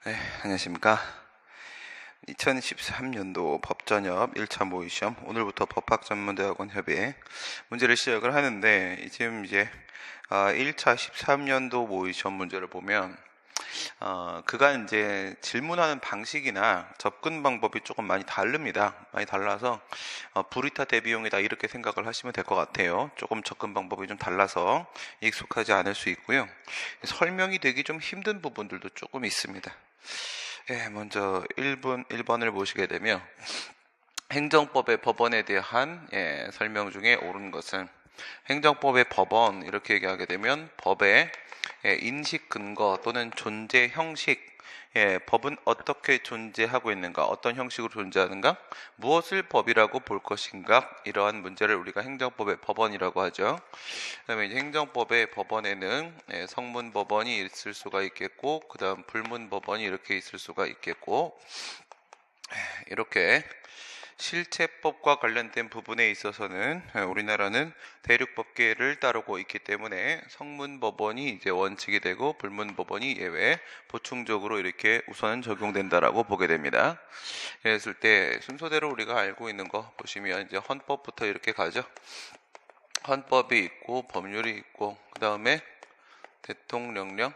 네, 안녕하십니까. 2013년도 법전협 1차 모의시험 오늘부터 법학전문대학원 협의회 문제를 시작을 하는데 지금 이제 1차 13년도 모의시험 문제를 보면 그간 이제 질문하는 방식이나 접근 방법이 조금 많이 다릅니다. 많이 달라서 불이타 대비용이다 이렇게 생각을 하시면 될 것 같아요. 조금 접근 방법이 좀 달라서 익숙하지 않을 수 있고요. 설명이 되기 좀 힘든 부분들도 조금 있습니다. 먼저 1번을 보시게 되면 행정법의 법원에 대한 설명 중에 옳은 것은 행정법의 법원 이렇게 얘기하게 되면 법의 인식 근거 또는 존재 형식 법은 어떻게 존재하고 있는가, 어떤 형식으로 존재하는가, 무엇을 법이라고 볼 것인가, 이러한 문제를 우리가 행정법의 법원이라고 하죠. 그 다음에 이제 행정법의 법원에는 성문법원이 있을 수가 있겠고, 그 다음 불문법원이 이렇게 있을 수가 있겠고, 이렇게 실체법과 관련된 부분에 있어서는 우리나라는 대륙법계를 따르고 있기 때문에 성문법원이 이제 원칙이 되고 불문법원이 예외, 보충적으로 이렇게 우선은 적용된다라고 보게 됩니다. 그랬을 때 순서대로 우리가 알고 있는 거 보시면 이제 헌법부터 이렇게 가죠. 헌법이 있고 법률이 있고 그 다음에 대통령령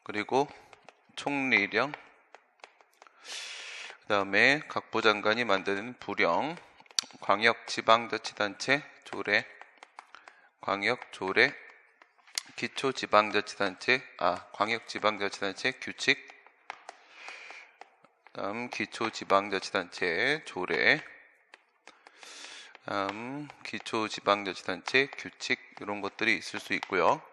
그리고 총리령 그 다음에 각부 장관이 만드는 부령, 광역지방자치단체 조례, 광역조례, 광역지방자치단체 규칙, 다음 기초지방자치단체 조례, 다음 기초지방자치단체 규칙 이런 것들이 있을 수 있고요.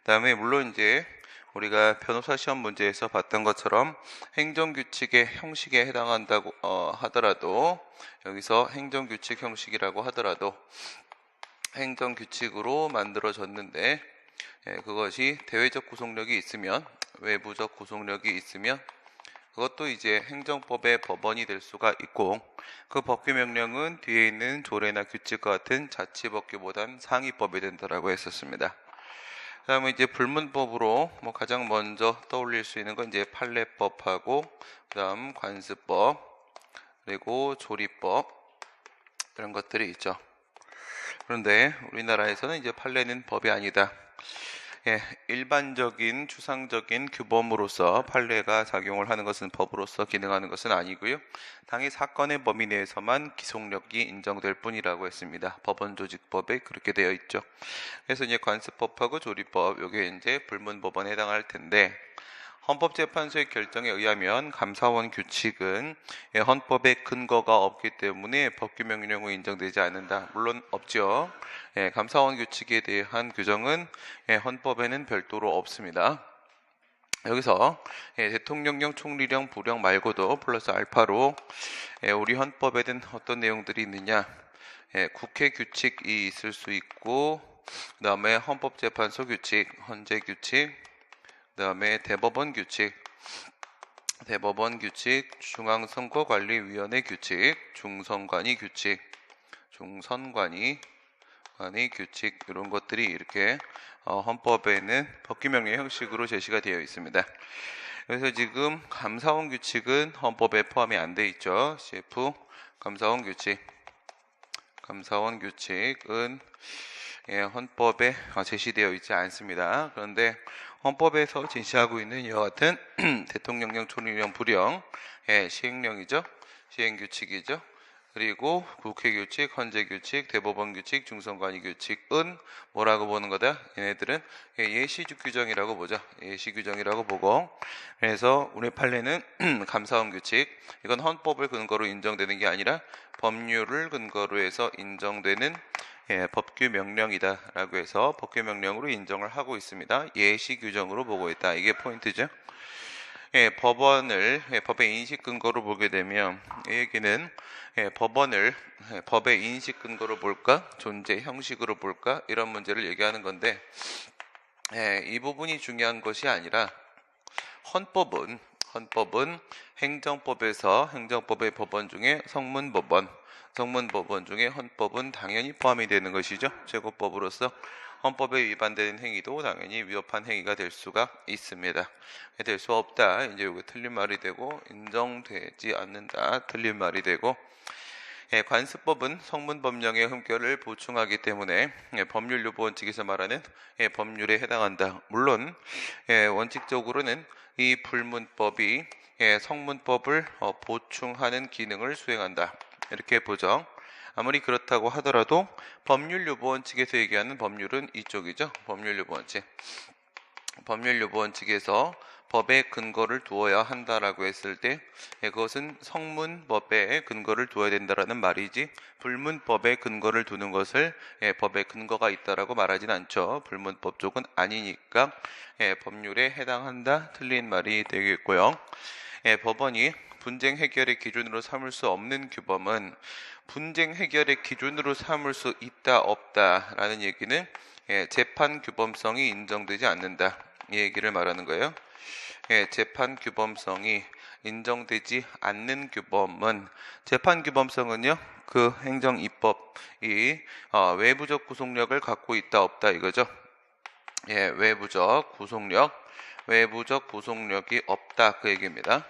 다음에 물론 이제 우리가 변호사 시험 문제에서 봤던 것처럼 행정규칙의 형식에 해당한다고 하더라도 여기서 행정규칙 형식이라고 하더라도 행정규칙으로 만들어졌는데 그것이 대외적 구속력이 있으면 외부적 구속력이 있으면 그것도 이제 행정법의 법원이 될 수가 있고 그 법규명령은 뒤에 있는 조례나 규칙과 같은 자치법규보단 상위법이 된다라고 했었습니다. 그 다음에 이제 불문법으로 가장 먼저 떠올릴 수 있는 건 이제 판례법하고 그 다음 관습법 그리고 조리법 이런 것들이 있죠. 그런데 우리나라에서는 이제 판례는 법이 아니다. 일반적인 추상적인 규범으로서 판례가 작용을 하는 것은 법으로서 기능하는 것은 아니고요. 당의 사건의 범위 내에서만 기속력이 인정될 뿐이라고 했습니다. 법원조직법에 그렇게 되어 있죠. 그래서 이제 관습법하고 조리법, 요게 이제 불문법원에 해당할 텐데, 헌법재판소의 결정에 의하면 감사원 규칙은 헌법의 근거가 없기 때문에 법규명령으로 인정되지 않는다. 물론 없죠. 감사원 규칙에 대한 규정은 헌법에는 별도로 없습니다. 여기서 대통령령, 총리령, 부령 말고도 플러스 알파로 우리 헌법에는 어떤 내용들이 있느냐. 국회 규칙이 있을 수 있고 그 다음에 헌법재판소 규칙, 헌재 규칙, 그 다음에 대법원 규칙, 중앙선거관리위원회 규칙, 중선관위 규칙, 이런 것들이 이렇게 헌법에는 법규명령 형식으로 제시가 되어 있습니다. 그래서 지금 감사원 규칙은 헌법에 포함이 안 돼 있죠. CF 감사원 규칙은 헌법에 제시되어 있지 않습니다. 그런데 헌법에서 제시하고 있는 이와 같은 대통령령, 총리령, 부령, 시행령이죠. 시행규칙이죠. 그리고 국회규칙, 헌재규칙, 대법원 규칙, 중선관위 규칙은 뭐라고 보는 거다? 얘네들은 예시적 규정이라고 보죠. 예시규정이라고 보고 그래서 우리 판례는 감사원 규칙 이건 헌법을 근거로 인정되는 게 아니라 법률을 근거로 해서 인정되는 법규명령이다라고 해서 법규명령으로 인정을 하고 있습니다. 예시규정으로 보고 있다. 이게 포인트죠. 법의 인식 근거로 보게 되면 이 얘기는 법원을 법의 인식 근거로 볼까 존재 형식으로 볼까 이런 문제를 얘기하는 건데 이 부분이 중요한 것이 아니라 헌법은 행정법의 법원 중에 성문법원 중에 헌법은 당연히 포함이 되는 것이죠. 최고법으로서 헌법에 위반되는 행위도 당연히 위법한 행위가 될 수가 있습니다. 될 수 없다. 이제 이거 틀린 말이 되고, 인정되지 않는다. 틀린 말이 되고, 관습법은 성문법령의 흠결을 보충하기 때문에 법률 요구 원칙에서 말하는 법률에 해당한다. 물론 원칙적으로는 이 불문법이 성문법을 보충하는 기능을 수행한다. 이렇게 보죠. 아무리 그렇다고 하더라도 법률 요구 원칙에서 얘기하는 법률은 이쪽이죠. 법률 요구 원칙. 법률 요구 원칙에서 법에 근거를 두어야 한다라고 했을 때 그것은 성문법에 근거를 두어야 된다라는 말이지 불문법에 근거를 두는 것을 법에 근거가 있다라고 말하진 않죠. 불문법 쪽은 아니니까 법률에 해당한다. 틀린 말이 되겠고요. 법원이 분쟁 해결의 기준으로 삼을 수 없는 규범은 분쟁 해결의 기준으로 삼을 수 있다 없다라는 얘기는 재판 규범성이 인정되지 않는다. 이 얘기를 말하는 거예요. 재판 규범성이 인정되지 않는 규범은 재판 규범성은요 그 행정 입법이 외부적 구속력을 갖고 있다 없다 이거죠. 외부적 구속력이 없다 그 얘기입니다.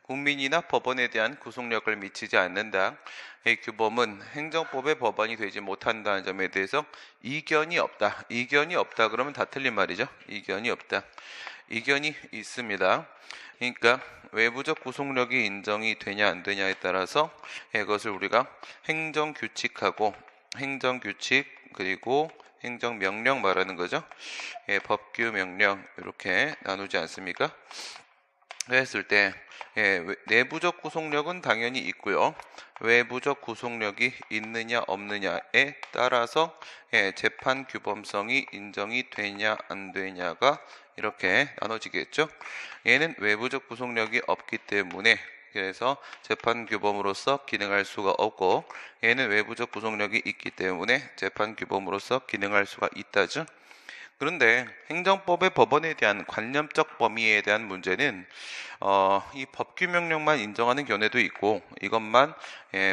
국민이나 법원에 대한 구속력을 미치지 않는다. 이 규범은 행정법의 법안이 되지 못한다는 점에 대해서 이견이 없다. 이견이 없다 그러면 다 틀린 말이죠. 이견이 없다. 이견이 있습니다. 그러니까 외부적 구속력이 인정이 되냐 안 되냐에 따라서 이것을 우리가 행정규칙하고 행정규칙 그리고 행정명령 말하는 거죠. 법규명령 이렇게 나누지 않습니까? 했을 때 내부적 구속력은 당연히 있고요. 외부적 구속력이 있느냐 없느냐에 따라서 재판 규범성이 인정이 되냐 안 되냐가 이렇게 나눠지겠죠. 얘는 외부적 구속력이 없기 때문에 그래서 재판 규범으로서 기능할 수가 없고 얘는 외부적 구속력이 있기 때문에 재판 규범으로서 기능할 수가 있다죠. 그런데 행정법의 법원에 대한 관념적 범위에 대한 문제는 이 법규명령만 인정하는 견해도 있고 이것만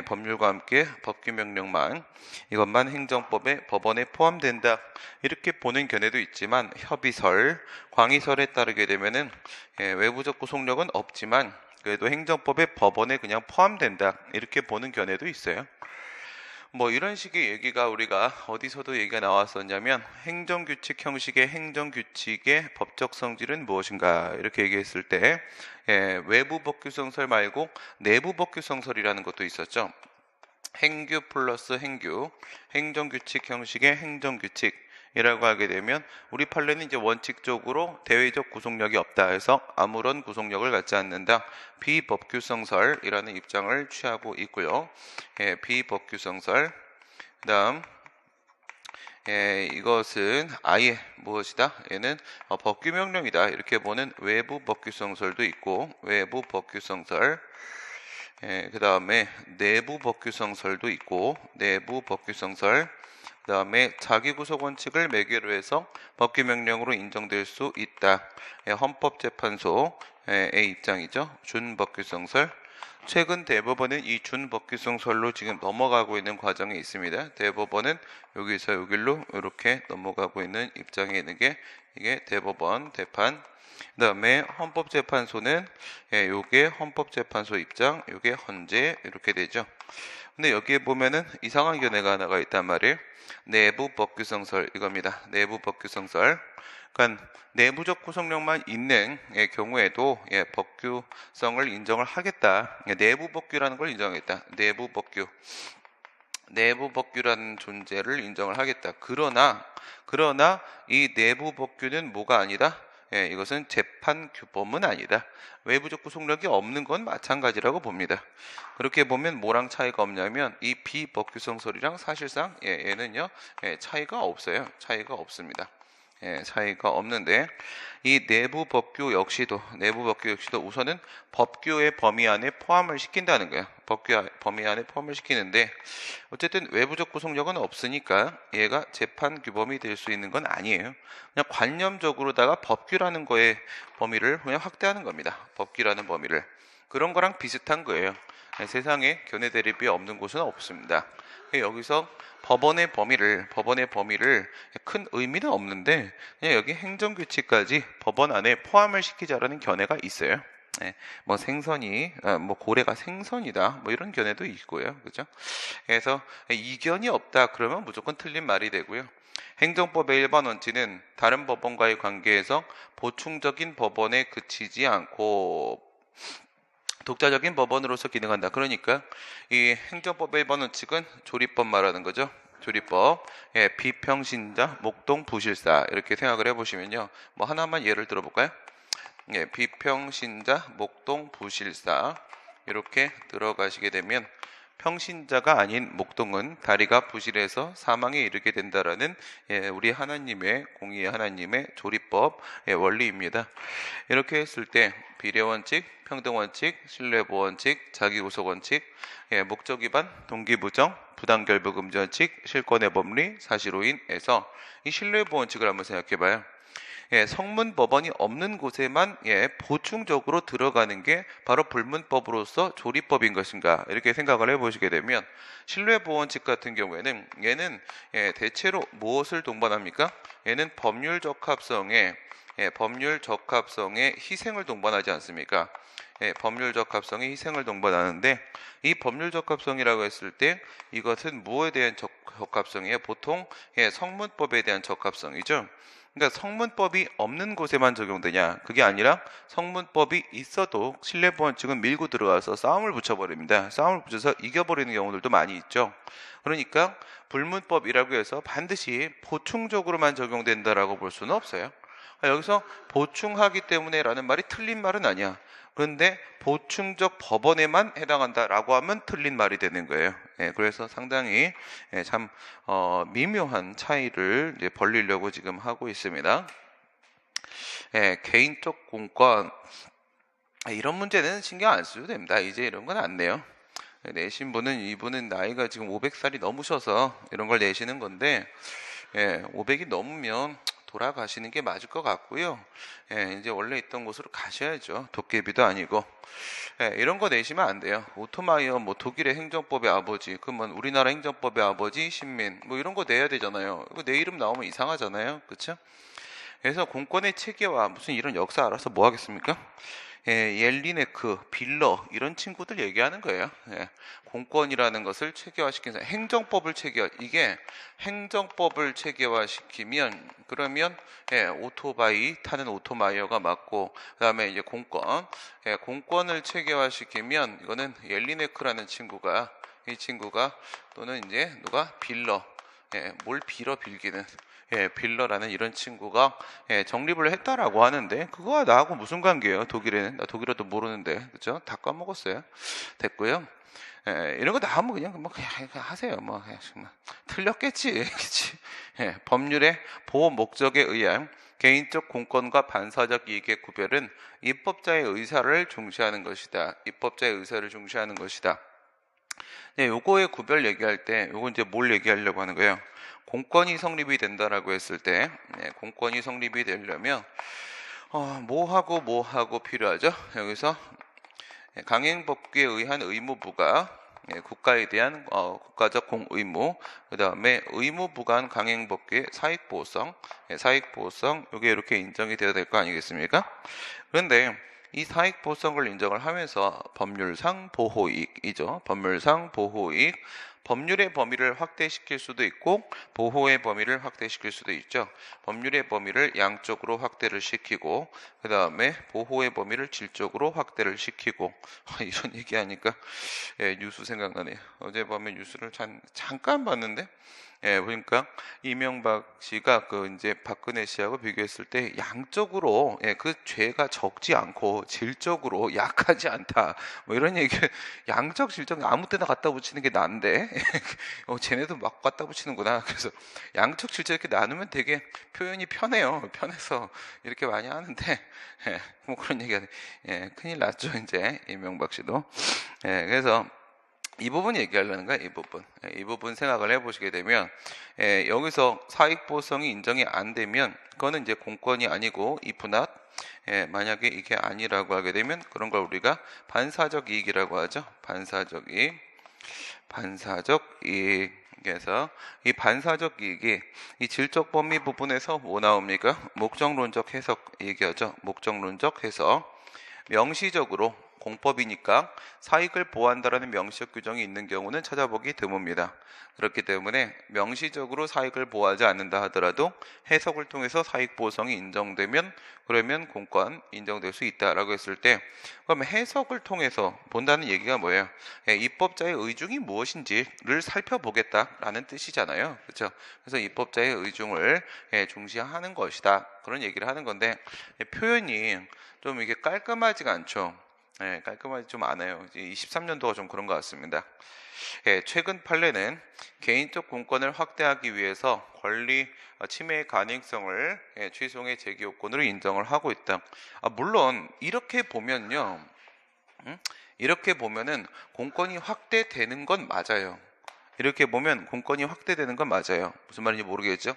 법률과 함께 법규명령만 이것만 행정법의 법원에 포함된다 이렇게 보는 견해도 있지만 협의설, 광의설에 따르게 되면은 외부적 구속력은 없지만 그래도 행정법의 법원에 그냥 포함된다 이렇게 보는 견해도 있어요. 뭐 이런 식의 얘기가 우리가 어디서도 얘기가 나왔었냐면 행정규칙 형식의 행정규칙의 법적 성질은 무엇인가 이렇게 얘기했을 때 외부 법규성설 말고 내부 법규성설이라는 것도 있었죠. 행규 플러스 행규, 행정규칙 형식의 행정규칙 이라고 하게 되면 우리 판례는 이제 원칙적으로 대외적 구속력이 없다 해서 아무런 구속력을 갖지 않는다. 비법규성설이라는 입장을 취하고 있고요. 비법규성설. 그다음 이것은 아예 무엇이다? 얘는 법규명령이다. 이렇게 보는 외부 법규성설도 있고 외부 법규성설. 그 다음에 내부 법규성설도 있고 내부 법규성설. 그 다음에 자기구속 원칙을 매개로 해서 법규명령으로 인정될 수 있다. 헌법재판소의 입장이죠. 준법규성설. 최근 대법원은 이 준법규성설로 지금 넘어가고 있는 과정에 있습니다. 대법원은 여기서 여기로 이렇게 넘어가고 있는 입장에 있는 게 이게 대법원 대판. 그 다음에 헌법재판소는 요게 헌법재판소 입장, 요게 헌재 이렇게 되죠. 근데 여기에 보면은 이상한 견해가 하나가 있단 말이에요. 내부 법규성설 이겁니다. 내부 법규성설. 그러니까 내부적 구속력만 있는 경우에도 법규성을 인정을 하겠다. 내부 법규라는 걸 인정하겠다. 내부 법규. 내부 법규라는 존재를 인정을 하겠다. 그러나 이 내부 법규는 뭐가 아니다? 이것은 재판 규범은 아니다. 외부적 구속력이 없는 건 마찬가지라고 봅니다. 그렇게 보면 뭐랑 차이가 없냐면 이 비법규성설이랑 사실상 얘는요 차이가 없어요. 차이가 없습니다. 차이가 없는데 이 내부 법규 역시도 우선은 법규의 범위 안에 포함을 시킨다는 거예요. 법규 범위 안에 포함을 시키는데 어쨌든 외부적 구속력은 없으니까 얘가 재판 규범이 될 수 있는 건 아니에요. 그냥 관념적으로다가 법규라는 거의 범위를 그냥 확대하는 겁니다. 법규라는 범위를. 그런 거랑 비슷한 거예요. 세상에 견해 대립이 없는 곳은 없습니다. 여기서 법원의 범위를 큰 의미는 없는데 그냥 여기 행정규칙까지 법원 안에 포함을 시키자라는 견해가 있어요. 뭐 생선이 뭐 고래가 생선이다 뭐 이런 견해도 있고요. 그죠? 그래서 이견이 없다 그러면 무조건 틀린 말이 되고요. 행정법의 일반 원칙은 다른 법원과의 관계에서 보충적인 법원에 그치지 않고 독자적인 법원으로서 기능한다. 그러니까 이 행정법의 일반 원칙은 조리법 말하는 거죠. 조리법, 비평신자, 목동, 부실사 이렇게 생각을 해보시면요. 뭐 하나만 예를 들어볼까요? 비평신자, 목동, 부실사 이렇게 들어가시게 되면 평신자가 아닌 목동은 다리가 부실해서 사망에 이르게 된다라는 우리 하나님의 공의 하나님의 조리법 원리입니다. 이렇게 했을 때 비례원칙, 평등원칙, 신뢰보원칙, 자기구속원칙, 목적 위반, 동기부정, 부당결부금지원칙, 실권의 법리, 사실오인에서 이 신뢰보원칙을 한번 생각해봐요. 성문법원이 없는 곳에만 보충적으로 들어가는 게 바로 불문법으로서 조리법인 것인가 이렇게 생각을 해보시게 되면 신뢰보원칙 같은 경우에는 얘는 대체로 무엇을 동반합니까? 얘는 법률 적합성에 희생을 동반하지 않습니까? 법률 적합성에 희생을 동반하는데 이 법률 적합성이라고 했을 때 이것은 무엇에 대한 적합성이에요? 보통 성문법에 대한 적합성이죠. 그러니까 성문법이 없는 곳에만 적용되냐? 그게 아니라 성문법이 있어도 신뢰보원칙은 밀고 들어가서 싸움을 붙여버립니다. 싸움을 붙여서 이겨버리는 경우들도 많이 있죠. 그러니까 불문법이라고 해서 반드시 보충적으로만 적용된다라고 볼 수는 없어요. 여기서 보충하기 때문에 라는 말이 틀린 말은 아니야. 그런데 보충적 법원에만 해당한다라고 하면 틀린 말이 되는 거예요. 그래서 상당히 참 미묘한 차이를 이제 벌리려고 지금 하고 있습니다. 개인적 공권 이런 문제는 신경 안 써도 됩니다. 이제 이런 건 안 내요. 내신 분은 이분은 나이가 지금 500살이 넘으셔서 이런 걸 내시는 건데 500이 넘으면 돌아가시는 게 맞을 것 같고요. 이제 원래 있던 곳으로 가셔야죠. 도깨비도 아니고. 이런 거 내시면 안 돼요. 오토마이어 뭐 독일의 행정법의 아버지, 그러면 우리나라 행정법의 아버지 신민 뭐 이런 거 내야 되잖아요. 이거 내 이름 나오면 이상하잖아요. 그렇죠? 그래서 공권의 체계와 무슨 이런 역사 알아서 뭐 하겠습니까? 옐리네크, 빌러 이런 친구들 얘기하는 거예요. 공권이라는 것을 체계화시키는 행정법을 이게 행정법을 체계화시키면 그러면 오토바이 타는 오토마이어가 맞고 그다음에 이제 공권을 체계화시키면 이거는 옐리네크라는 친구가 이 친구가 또는 이제 누가 빌러 뭘 빌기는 빌러라는 이런 친구가 정립을 했다라고 하는데 그거와 나하고 무슨 관계예요? 독일에는 나 독일어도 모르는데 그죠? 다 까먹었어요. 됐고요. 이런 거 나오면 그냥 하세요. 뭐 틀렸겠지, 그치? 법률의 보호 목적에 의한 개인적 공권과 반사적 이익의 구별은 입법자의 의사를 중시하는 것이다. 입법자의 의사를 중시하는 것이다. 요거의 구별 얘기할 때 요거 이제 뭘 얘기하려고 하는 거예요? 공권이 성립이 된다라고 했을 때 공권이 성립이 되려면 뭐하고 필요하죠? 여기서 강행법규에 의한 의무부가 국가에 대한 국가적 공의무, 그 다음에 의무부관 강행법규의 사익보호성 이게 이렇게 인정이 되어야 될 거 아니겠습니까? 그런데 이 사익보호성을 인정을 하면서 법률상 보호이익이죠. 법률상 보호이익, 법률의 범위를 확대시킬 수도 있고 보호의 범위를 확대시킬 수도 있죠. 법률의 범위를 양적으로 확대를 시키고 그 다음에 보호의 범위를 질적으로 확대를 시키고 이런 얘기하니까 뉴스 생각나네요. 어젯밤에 뉴스를 잠깐 봤는데 보니까 이명박 씨가 그 이제 박근혜 씨하고 비교했을 때 양적으로 그 죄가 적지 않고 질적으로 약하지 않다. 뭐 이런 얘기, 양적, 질적 아무 때나 갖다 붙이는 게 난데, 쟤네도 막 갖다 붙이는구나. 그래서 양적, 질적 이렇게 나누면 되게 표현이 편해요. 편해서 이렇게 많이 하는데, 뭐 그런 얘기가, 큰일 났죠, 이제 이명박 씨도. 그래서 이 부분 얘기하려는 거야, 이 부분 생각을 해보시게 되면, 여기서 사익보호성이 인정이 안 되면, 그거는 이제 공권이 아니고, if not, 만약에 이게 아니라고 하게 되면 그런 걸 우리가 반사적 이익이라고 하죠. 반사적 이익. 반사적 이익. 그래서 이 반사적 이익이 이 질적 범위 부분에서 뭐 나옵니까? 목적론적 해석 얘기하죠. 목적론적 해석. 명시적으로 공법이니까 사익을 보호한다라는 명시적 규정이 있는 경우는 찾아보기 드뭅니다. 그렇기 때문에 명시적으로 사익을 보호하지 않는다 하더라도 해석을 통해서 사익 보호성이 인정되면 그러면 공권 인정될 수 있다라고 했을 때 그럼 해석을 통해서 본다는 얘기가 뭐예요? 입법자의 의중이 무엇인지를 살펴보겠다라는 뜻이잖아요. 그렇죠? 그래서 입법자의 의중을 중시하는 것이다. 그런 얘기를 하는 건데 표현이 좀 이게 깔끔하지가 않죠. 깔끔하지 좀 않아요. 23년도가 좀 그런 것 같습니다. 최근 판례는 개인적 공권을 확대하기 위해서 권리 침해의 가능성을 취소의 제기 요건으로 인정을 하고 있다. 물론 이렇게 보면요, 이렇게 보면은 공권이 확대되는 건 맞아요. 이렇게 보면 공권이 확대되는 건 맞아요. 무슨 말인지 모르겠죠?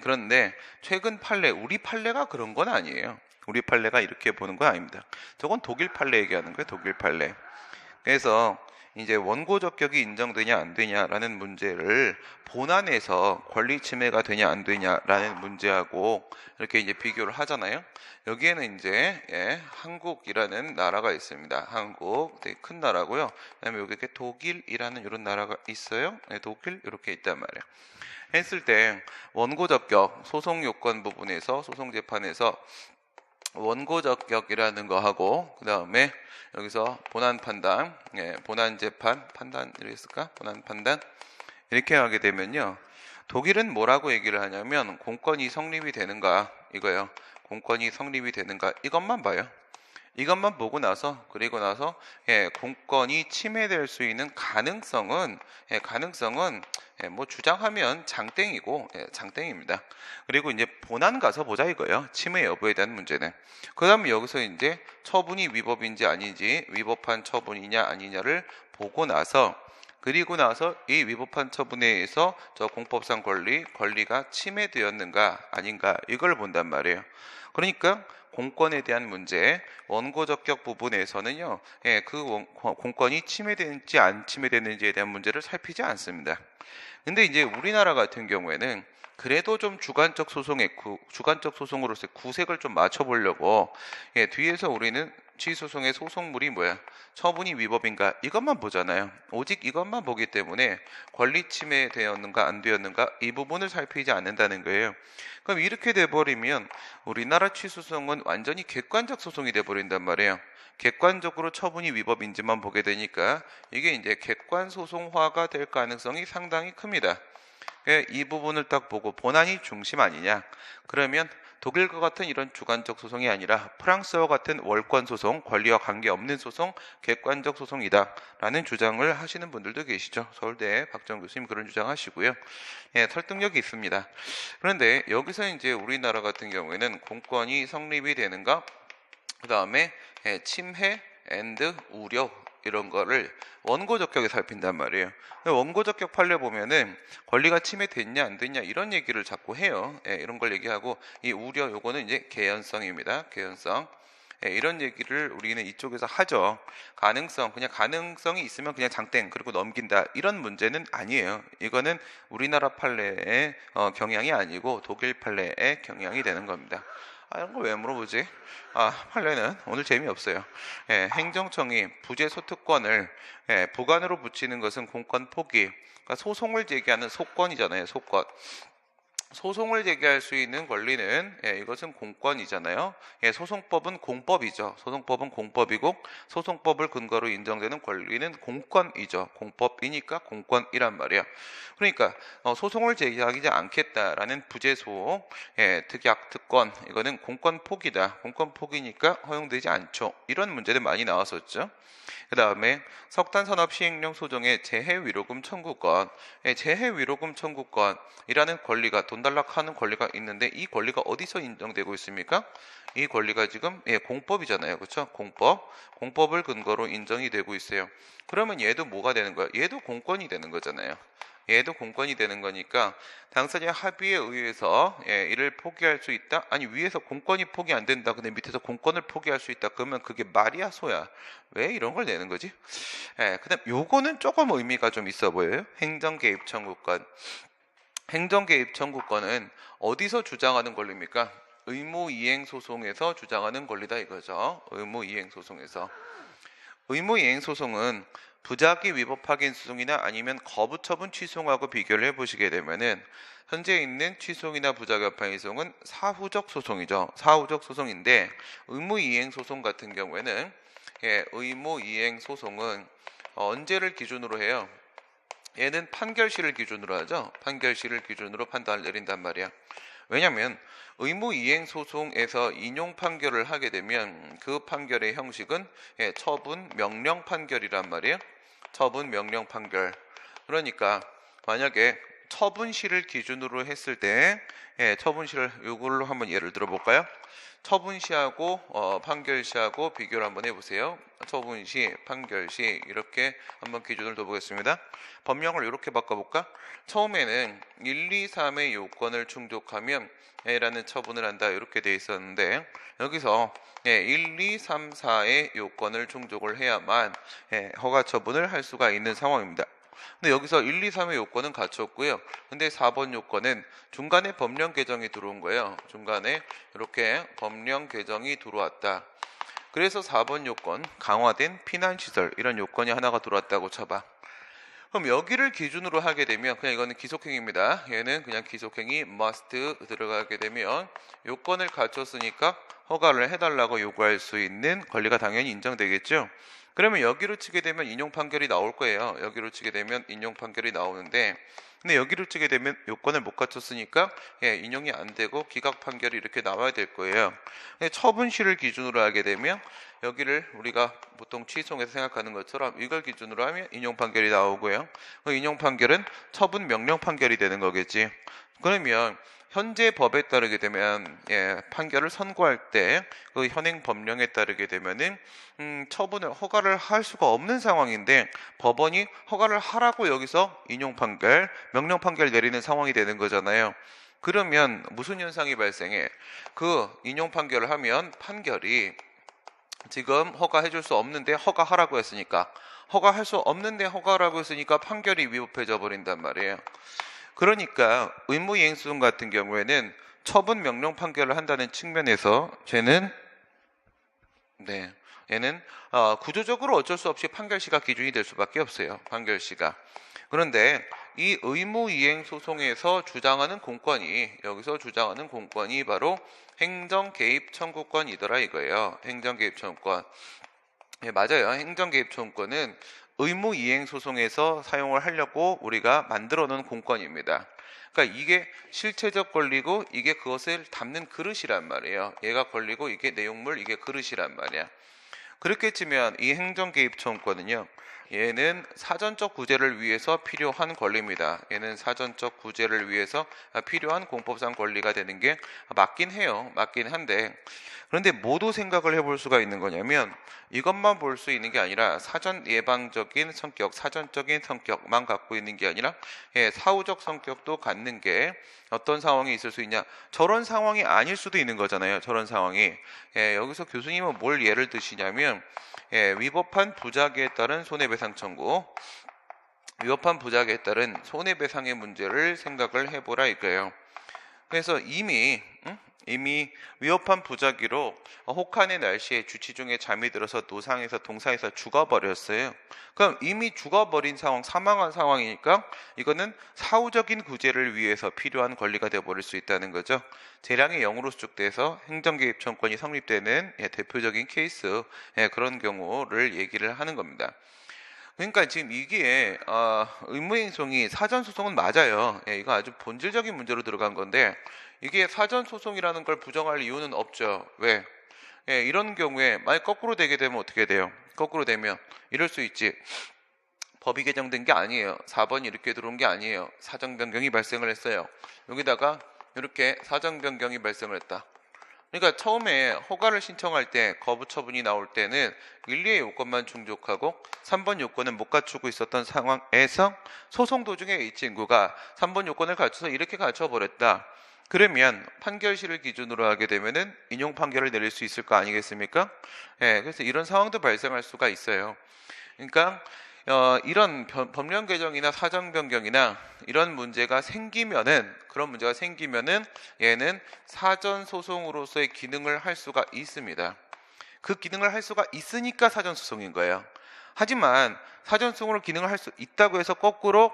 그런데 최근 판례, 우리 판례가 그런 건 아니에요. 우리 판례가 이렇게 보는 건 아닙니다. 저건 독일 판례 얘기하는 거예요. 독일 판례. 그래서 이제 원고 적격이 인정되냐 안 되냐라는 문제를 본안에서 권리 침해가 되냐 안 되냐라는 문제하고 이렇게 이제 비교를 하잖아요. 여기에는 이제 한국이라는 나라가 있습니다. 한국 되게 큰 나라고요. 그다음에 여기 이렇게 독일이라는 이런 나라가 있어요. 독일 이렇게 있단 말이에요. 했을 때 원고 적격 소송 요건 부분에서 소송 재판에서 원고 적격이라는 거 하고 그 다음에 여기서 본안 판단, 본안 재판 판단 이랬을까? 본안 판단 이렇게 하게 되면요. 독일은 뭐라고 얘기를 하냐면 공권이 성립이 되는가 이거예요. 공권이 성립이 되는가 이것만 봐요. 이것만 보고 나서 그리고 나서 공권이 침해될 수 있는 가능성은 뭐 주장하면 장땡이고 장땡입니다. 그리고 이제 본안 가서 보자 이거예요. 침해 여부에 대한 문제는. 그다음에 여기서 이제 처분이 위법인지 아닌지 위법한 처분이냐 아니냐를 보고 나서 그리고 나서 이 위법한 처분에 의해서 저 공법상 권리가 침해되었는가 아닌가 이걸 본단 말이에요. 그러니까 공권에 대한 문제, 원고 적격 부분에서는요, 그 공권이 침해되는지 안 침해되는지에 대한 문제를 살피지 않습니다. 근데 이제 우리나라 같은 경우에는 그래도 좀 주관적 소송으로서 구색을 좀 맞춰보려고 뒤에서 우리는 취소송의 소송물이 뭐야? 처분이 위법인가? 이것만 보잖아요. 오직 이것만 보기 때문에 권리 침해되었는가 안 되었는가 이 부분을 살피지 않는다는 거예요. 그럼 이렇게 돼버리면 우리나라 취소송은 완전히 객관적 소송이 돼버린단 말이에요. 객관적으로 처분이 위법인지만 보게 되니까 이게 이제 객관 소송화가 될 가능성이 상당히 큽니다. 이 부분을 딱 보고 본안이 중심 아니냐? 그러면 독일과 같은 이런 주관적 소송이 아니라 프랑스와 같은 월권 소송, 권리와 관계없는 소송, 객관적 소송이다 라는 주장을 하시는 분들도 계시죠. 서울대 박정 교수님 그런 주장하시고요. 설득력이 있습니다. 그런데 여기서 이제 우리나라 같은 경우에는 공권이 성립이 되는가? 그 다음에 침해 앤드 우려 이런 거를 원고 적격에 살핀단 말이에요. 원고 적격 판례 보면은 권리가 침해됐냐 안 됐냐 이런 얘기를 자꾸 해요. 이런 걸 얘기하고 이 우려 요거는 이제 개연성입니다. 개연성. 이런 얘기를 우리는 이쪽에서 하죠. 그냥 가능성이 있으면 그냥 장땡 그리고 넘긴다 이런 문제는 아니에요. 이거는 우리나라 판례의 경향이 아니고 독일 판례의 경향이 되는 겁니다. 이런 거 왜 물어보지? 판례는 오늘 재미없어요. 행정청이 부재 소특권을 보관으로 붙이는 것은 공권 포기. 그러니까 소송을 제기하는 소권이잖아요. 소권. 소송을 제기할 수 있는 권리는 이것은 공권이잖아요. 소송법은 공법이죠. 소송법은 공법이고 소송법을 근거로 인정되는 권리는 공권이죠. 공법이니까 공권이란 말이야. 그러니까 소송을 제기하지 않겠다라는 부재소, 특약, 특권 이거는 공권 포기다. 공권 포기니까 허용되지 않죠. 이런 문제들 많이 나왔었죠. 그 다음에 석탄산업 시행령 소정의 재해위로금 청구권, 재해위로금 청구권이라는 권리가 돈 달라고 하는 권리가 있는데 이 권리가 어디서 인정되고 있습니까? 이 권리가 지금 공법이잖아요. 그렇죠? 공법을 근거로 인정이 되고 있어요. 그러면 얘도 뭐가 되는 거야? 얘도 공권이 되는 거잖아요. 얘도 공권이 되는 거니까 당사자의 합의에 의해서 이를 포기할 수 있다. 아니 위에서 공권이 포기 안 된다. 근데 밑에서 공권을 포기할 수 있다. 그러면 그게 말이야 소야. 왜 이런 걸 내는 거지? 그다음 요거는 조금 의미가 좀 있어 보여요. 행정 개입 청구권. 행정 개입 청구권은 어디서 주장하는 권리입니까? 의무 이행 소송에서 주장하는 권리다 이거죠. 의무 이행 소송에서. 의무 이행 소송은 부작위 위법 확인 소송이나 아니면 거부 처분 취소하고 비교를 해보시게 되면은 현재 있는 취소이나 부작위 확인 소송은 사후적 소송이죠. 사후적 소송인데 의무 이행 소송 같은 경우에는 의무 이행 소송은 언제를 기준으로 해요? 얘는 판결시를 기준으로 하죠. 판결시를 기준으로 판단을 내린단 말이야. 왜냐하면 의무 이행 소송에서 인용 판결을 하게 되면 그 판결의 형식은 처분 명령 판결이란 말이에요. 처분 명령 판결. 그러니까 만약에 처분시를 기준으로 했을 때 처분시를 이걸로 한번 예를 들어 볼까요? 처분시하고 판결시하고 비교를 한번 해보세요. 처분시, 판결시 이렇게 한번 기준을 둬보겠습니다. 법령을 이렇게 바꿔볼까? 처음에는 1, 2, 3의 요건을 충족하면 라는 처분을 한다 이렇게 돼 있었는데 여기서 1, 2, 3, 4의 요건을 충족을 해야만 허가 처분을 할 수가 있는 상황입니다. 근데 여기서 1, 2, 3의 요건은 갖췄고요. 근데 4번 요건은 중간에 법령 개정이 들어온 거예요. 중간에 이렇게 법령 개정이 들어왔다. 그래서 4번 요건 강화된 피난시설 이런 요건이 하나가 들어왔다고 쳐봐. 그럼 여기를 기준으로 하게 되면 그냥 이거는 기속행위입니다. 얘는 그냥 기속행위 must 들어가게 되면 요건을 갖췄으니까 허가를 해달라고 요구할 수 있는 권리가 당연히 인정되겠죠. 그러면 여기로 치게 되면 인용 판결이 나올 거예요. 여기로 치게 되면 인용 판결이 나오는데 근데 여기로 치게 되면 요건을 못 갖췄으니까 인용이 안 되고 기각 판결이 이렇게 나와야 될 거예요. 근데 처분시를 기준으로 하게 되면 여기를 우리가 보통 취소해서 생각하는 것처럼 이걸 기준으로 하면 인용 판결이 나오고요. 그 인용 판결은 처분 명령 판결이 되는 거겠지. 그러면 현재 법에 따르게 되면 판결을 선고할 때 그 현행 법령에 따르게 되면은 처분을 허가를 할 수가 없는 상황인데 법원이 허가를 하라고 여기서 인용 판결, 명령 판결 내리는 상황이 되는 거잖아요. 그러면 무슨 현상이 발생해? 그 인용 판결을 하면 판결이 지금 허가해 줄 수 없는데 허가하라고 했으니까 허가할 수 없는데 허가라고 했으니까 판결이 위법해져 버린단 말이에요. 그러니까 의무이행소송 같은 경우에는 처분 명령 판결을 한다는 측면에서 얘는 구조적으로 어쩔 수 없이 판결시가 기준이 될 수밖에 없어요. 판결시가. 그런데 이 의무이행소송에서 주장하는 공권이 여기서 주장하는 공권이 바로 행정개입 청구권이더라 이거예요. 행정개입 청구권. 맞아요. 행정개입 청구권은 의무이행소송에서 사용을 하려고 우리가 만들어 놓은 공권입니다. 그러니까 이게 실체적 권리고 이게 그것을 담는 그릇이란 말이에요. 얘가 권리고 이게 내용물, 이게 그릇이란 말이야. 그렇게 치면 이 행정개입 청구권은요. 얘는 사전적 구제를 위해서 필요한 권리입니다. 얘는 사전적 구제를 위해서 필요한 공법상 권리가 되는 게 맞긴 해요. 맞긴 한데 그런데 모두 생각을 해볼 수가 있는 거냐면 이것만 볼 수 있는 게 아니라 사전 예방적인 성격, 사전적인 성격만 갖고 있는 게 아니라 사후적 성격도 갖는 게 어떤 상황이 있을 수 있냐. 저런 상황이 아닐 수도 있는 거잖아요. 저런 상황이. 여기서 교수님은 뭘 예를 드시냐면 위법한 부작위에 따른 손해배상 청구, 위법한 부작위에 따른 손해배상의 문제를 생각을 해보라 이거예요. 그래서 이미 위협한 부작위로 혹한의 날씨에 주치 중에 잠이 들어서 노상에서 동상에서 죽어버렸어요. 그럼 이미 죽어버린 상황, 사망한 상황이니까 이거는 사후적인 구제를 위해서 필요한 권리가 되어버릴 수 있다는 거죠. 재량이 0으로 수축돼서 행정개입 청구권이 성립되는 대표적인 케이스, 그런 경우를 얘기를 하는 겁니다. 그러니까 지금 이게 의무행송이 사전소송은 맞아요. 이거 아주 본질적인 문제로 들어간 건데 이게 사전소송이라는 걸 부정할 이유는 없죠. 왜? 이런 경우에 만약 거꾸로 되게 되면 어떻게 돼요? 거꾸로 되면 이럴 수 있지. 법이 개정된 게 아니에요. 4번이 이렇게 들어온 게 아니에요. 사정 변경이 발생을 했어요. 여기다가 이렇게 사정 변경이 발생을 했다. 그러니까 처음에 허가를 신청할 때 거부 처분이 나올 때는 1, 2의 요건만 충족하고 3번 요건은 못 갖추고 있었던 상황에서 소송 도중에 이 친구가 3번 요건을 갖춰서 이렇게 갖춰버렸다. 그러면 판결시를 기준으로 하게 되면은 인용 판결을 내릴 수 있을 거 아니겠습니까? 예, 그래서 이런 상황도 발생할 수가 있어요. 그러니까 이런 법령 개정이나 사정 변경이나 이런 문제가 생기면은 그런 문제가 생기면은 얘는 사전 소송으로서의 기능을 할 수가 있습니다. 그 기능을 할 수가 있으니까 사전 소송인 거예요. 하지만 사전 소송으로 기능을 할 수 있다고 해서 거꾸로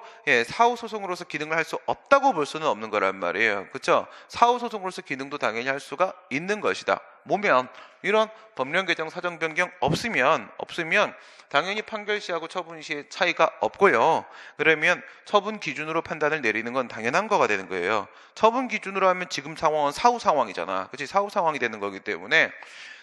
사후 소송으로서 기능을 할 수 없다고 볼 수는 없는 거란 말이에요. 그렇죠? 사후 소송으로서 기능도 당연히 할 수가 있는 것이다. 뭐면 이런 법령 개정 사정 변경 없으면 당연히 판결시하고 처분시의 차이가 없고요. 그러면 처분 기준으로 판단을 내리는 건 당연한 거가 되는 거예요. 처분 기준으로 하면 지금 상황은 사후 상황이잖아. 그렇지? 사후 상황이 되는 거기 때문에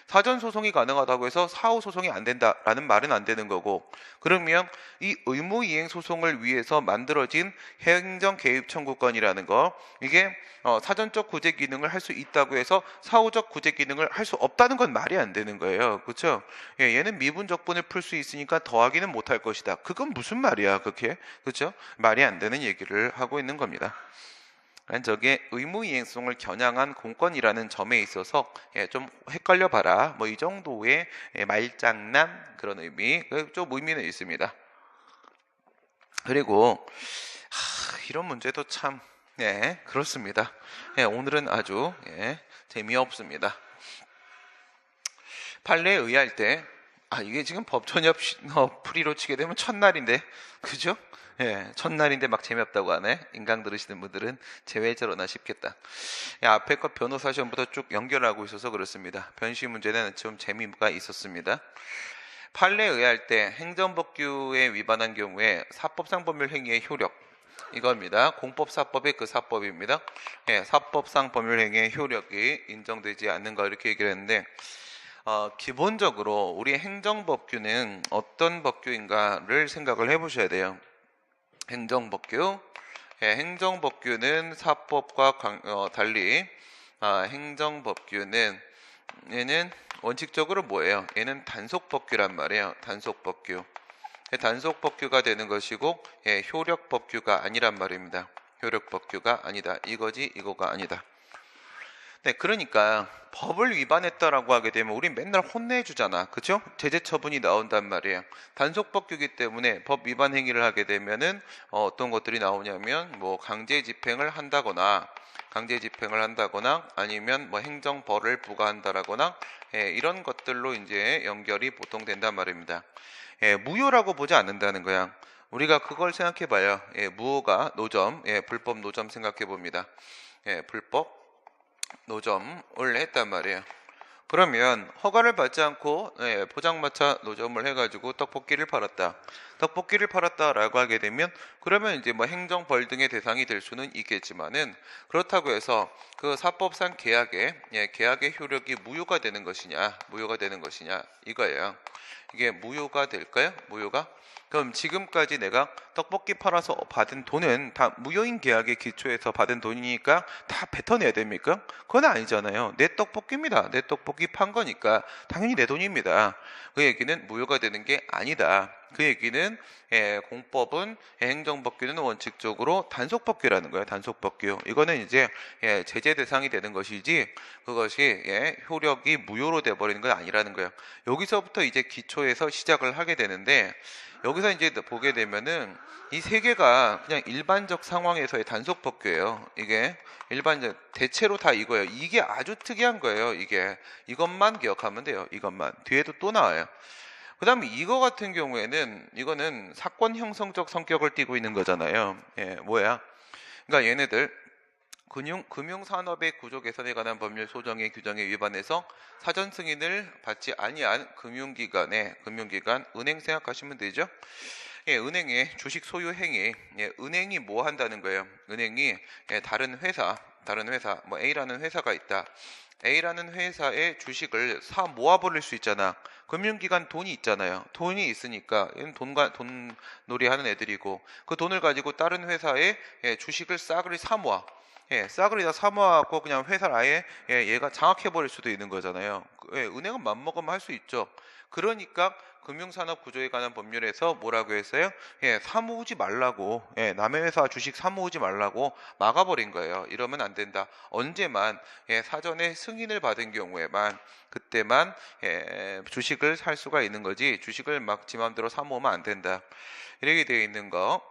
사전 소송이 가능하다고 해서 사후 소송이 안 된다라는 말은 안 되는 거고, 그러면 이 의무 이행 소송을 위해서 만들어진 행정 개입 청구권이라는 거, 이게 사전적 구제 기능을 할 수 있다고 해서 사후적 구제 기능을 할 수 없다는 건 말이 안 되는 거예요. 그렇죠? 얘는 미분 적분을 풀 수 있으니까 더하기는 못할 것이다. 그건 무슨 말이야, 그렇게? 그렇죠? 말이 안 되는 얘기를 하고 있는 겁니다. 저게 의무이행성을 겨냥한 공권이라는 점에 있어서 좀 헷갈려 봐라. 뭐 이 정도의 말장난 그런 의미, 좀 의미는 있습니다. 그리고 이런 문제도 참 그렇습니다. 오늘은 아주 재미없습니다. 판례에 의할 때 이게 지금 법전협 풀이로 치게 되면 첫날인데, 그죠? 첫날인데 막 재미없다고 하네. 인강 들으시는 분들은 제외저러나 싶겠다. 앞에 거 변호사 시험부터 쭉 연결하고 있어서 그렇습니다. 변시 문제는 좀 재미가 있었습니다. 판례에 의할 때 행정법규에 위반한 경우에 사법상 법률 행위의 효력, 이겁니다. 공법사법의 그 사법입니다. 사법상 법률 행위의 효력이 인정되지 않는 거 이렇게 얘기를 했는데, 기본적으로 우리 행정법규는 어떤 법규인가를 생각을 해보셔야 돼요. 행정법규. 행정법규는 사법과 달리 행정법규는 얘는 원칙적으로 뭐예요? 얘는 단속법규란 말이에요. 단속법규. 단속법규가 되는 것이고 효력법규가 아니란 말입니다. 효력법규가 아니다. 이거지 이거가 아니다. 그러니까 법을 위반했다라고 하게 되면 우리 맨날 혼내주잖아. 그죠? 제재 처분이 나온단 말이에요. 단속법규이기 때문에 법 위반 행위를 하게 되면은 어떤 것들이 나오냐면 뭐 강제 집행을 한다거나 아니면 뭐 행정벌을 부과한다라거나 이런 것들로 이제 연결이 보통 된단 말입니다. 무효라고 보지 않는다는 거야. 우리가 그걸 생각해 봐요. 무효가 노점, 불법 노점 생각해 봅니다. 불법 노점을 했단 말이에요. 그러면 허가를 받지 않고 포장마차 노점을 해가지고 떡볶이를 팔았다라고 하게 되면 그러면 이제 뭐 행정벌 등의 대상이 될 수는 있겠지만은, 그렇다고 해서 그 사법상 계약의 효력이 무효가 되는 것이냐 이거예요. 이게 무효가 될까요? 그럼 지금까지 내가 떡볶이 팔아서 받은 돈은 다 무효인 계약의 기초에서 받은 돈이니까 다 뱉어내야 됩니까? 그건 아니잖아요. 내 떡볶이입니다. 내 떡볶이 판 거니까 당연히 내 돈입니다. 그 얘기는 무효가 되는 게 아니다. 그 얘기는 공법은 행정법규는 원칙적으로 단속법규라는 거예요. 단속법규. 이거는 이제 제재 대상이 되는 것이지 그것이 효력이 무효로 돼버리는 건 아니라는 거예요. 여기서부터 이제 기초에서 시작을 하게 되는데, 여기서 이제 보게 되면은 이 세 개가 그냥 일반적 상황에서의 단속법규예요. 이게 일반적 대체로 다 이거예요. 이게 아주 특이한 거예요. 이것만 기억하면 돼요. 이것만. 뒤에도 또 나와요. 그 다음에 이거 같은 경우에는 이거는 사건 형성적 성격을 띠고 있는 거잖아요. 뭐야? 그러니까 얘네들 금융산업의 구조 개선에 관한 법률 소정의 규정에 위반해서 사전 승인을 받지 아니한 금융기관, 은행 생각하시면 되죠. 은행의 주식 소유 행위, 은행이 뭐 한다는 거예요? 은행이 다른 회사, 뭐 A라는 회사가 있다. A라는 회사의 주식을 사 모아버릴 수 있잖아. 금융기관 돈이 있잖아요. 돈이 있으니까 돈놀이 하는 애들이고 그 돈을 가지고 다른 회사의 주식을 싸그리 사 모아. 싸그리 다 사모하고 그냥 회사를 아예 얘가 장악해 버릴 수도 있는 거잖아요. 은행은 맘먹으면 할 수 있죠. 그러니까 금융산업 구조에 관한 법률에서 뭐라고 했어요? 사모으지 말라고, 남의 회사 주식 사모으지 말라고 막아버린 거예요. 이러면 안 된다. 언제만 사전에 승인을 받은 경우에만 그때만 주식을 살 수가 있는 거지, 주식을 막 지 맘대로 사모으면 안 된다. 이렇게 되어 있는 거.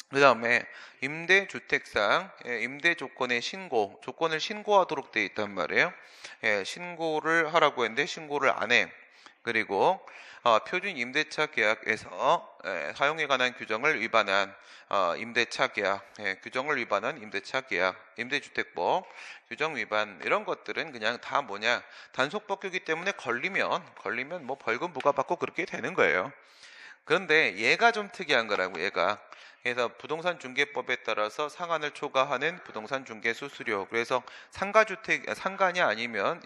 그 다음에 임대주택상 임대 조건의 조건을 신고하도록 되어 있단 말이에요. 신고를 하라고 했는데 신고를 안 해. 그리고 표준 임대차 계약에서 사용에 관한 규정을 위반한 임대차 계약, 규정을 위반한 임대차 계약, 임대주택법 규정 위반, 이런 것들은 그냥 다 뭐냐, 단속법규이기 때문에 걸리면 뭐 벌금 부과받고 그렇게 되는 거예요. 그런데 얘가 좀 특이한 거라고, 얘가. 그래서 부동산 중개법에 따라서 상한을 초과하는 부동산 중개 수수료. 그래서 상가냐 아니면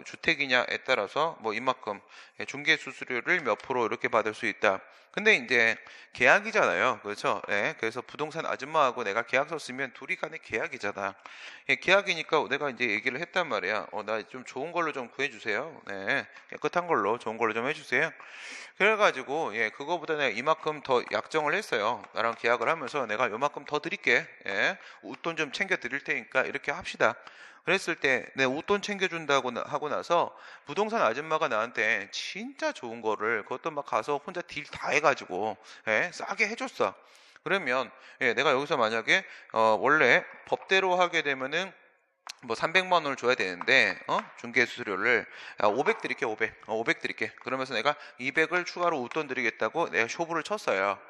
주택이냐에 따라서 뭐 이만큼 중개 수수료를 몇 프로 이렇게 받을 수 있다. 근데 이제 계약이잖아요. 그렇죠? 그래서 부동산 아줌마하고 내가 계약서 쓰면 둘이 간의 계약이잖아. 계약이니까 내가 이제 얘기를 했단 말이야. 나 좀 좋은 걸로 좀 구해주세요. 깨끗한 걸로, 좋은 걸로 좀 해주세요. 그래가지고 그거보다 내가 이만큼 더 약정을 했어요. 나랑 계약을 하면서 내가 요만큼 더 드릴게. 웃돈 좀 챙겨 드릴 테니까 이렇게 합시다. 그랬을 때 내 웃돈 챙겨준다고 하고 나서 부동산 아줌마가 나한테 진짜 좋은 거를, 그것도 막 가서 혼자 딜 다 해가지고 싸게 해줬어. 그러면 내가 여기서 만약에 원래 법대로 하게 되면은 뭐 300만 원을 줘야 되는데 중개 수수료를 500 드릴게, 500 드릴게. 그러면서 내가 200을 추가로 웃돈 드리겠다고 내가 쇼부를 쳤어요.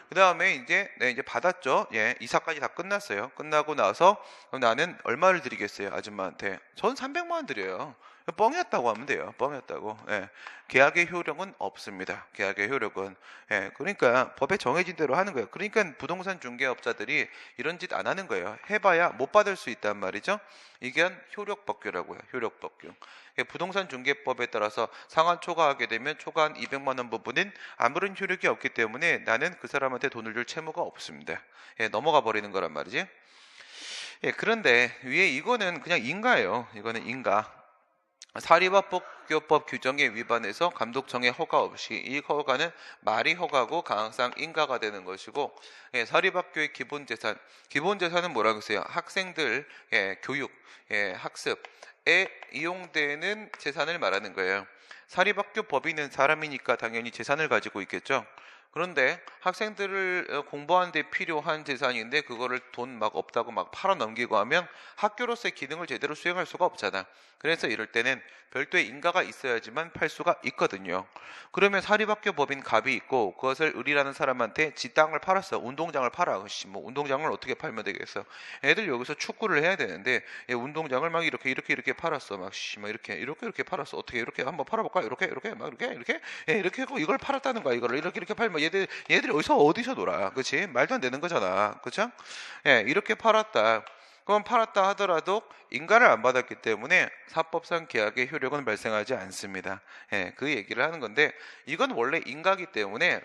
그 다음에 이제 이제 받았죠. 이사까지 다 끝났어요. 끝나고 나서 그럼 나는 얼마를 드리겠어요, 아줌마한테? 전 300만 원 드려요. 뻥이었다고 하면 돼요. 뻥이었다고. 계약의 효력은 없습니다. 계약의 효력은. 그러니까 법에 정해진 대로 하는 거예요. 그러니까 부동산 중개업자들이 이런 짓 안 하는 거예요. 해봐야 못 받을 수 있단 말이죠. 이게 효력법규라고요. 효력법규. 부동산 중개법에 따라서 상한 초과하게 되면 초과한 200만 원 부분은 아무런 효력이 없기 때문에 나는 그 사람한테 돈을 줄 채무가 없습니다. 넘어가 버리는 거란 말이지. 그런데 위에 이거는 그냥 인가예요. 이거는 인가. 사립학교법 규정에 위반해서 감독청의 허가 없이, 이 허가는 말이 허가고 강항상 인가가 되는 것이고, 사립학교의 기본재산은 뭐라고 했어요? 학생들 교육, 학습에 이용되는 재산을 말하는 거예요. 사립학교 법인은 사람이니까 당연히 재산을 가지고 있겠죠. 그런데 학생들을 공부하는 데 필요한 재산인데 그거를 돈 막 없다고 막 팔아 넘기고 하면 학교로서의 기능을 제대로 수행할 수가 없잖아. 그래서 이럴 때는 별도의 인가가 있어야지만 팔 수가 있거든요. 그러면 사립학교 법인 갑이 있고 그것을 을이라는 사람한테 지 땅을 팔았어. 운동장을 팔아. 뭐 운동장을 어떻게 팔면 되겠어? 애들 여기서 축구를 해야 되는데 운동장을 막 이렇게 팔았어. 막 이렇게 팔았어. 어떻게 이렇게 한번 팔아볼까? 이렇게 이렇게 하고 이걸 팔았다는 거야. 이거를 이렇게 팔면 얘들이 어디서 놀아? 그렇지? 말도 안 되는 거잖아. 그렇죠? 이렇게 팔았다. 그럼 팔았다 하더라도 인가를 안 받았기 때문에 사법상 계약의 효력은 발생하지 않습니다. 그 얘기를 하는 건데, 이건 원래 인가기 때문에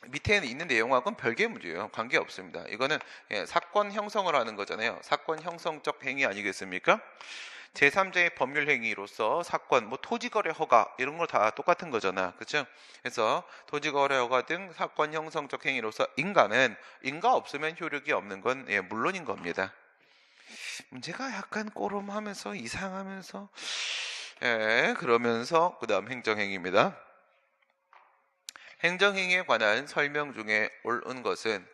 밑에 있는 내용하고는 별개의 문제예요. 관계 없습니다. 이거는 사건 형성을 하는 거잖아요. 사건 형성적 행위 아니겠습니까? 제3자의 법률 행위로서 사건, 뭐 토지거래 허가 이런 거 다 똑같은 거잖아. 그렇죠? 그래서 토지거래 허가 등 사건 형성적 행위로서 인가 없으면 효력이 없는 건 물론인 겁니다. 문제가 약간 꼬름하면서 이상하면서 그러면서 그 다음 행정행위입니다. 행정행위에 관한 설명 중에 옳은 것은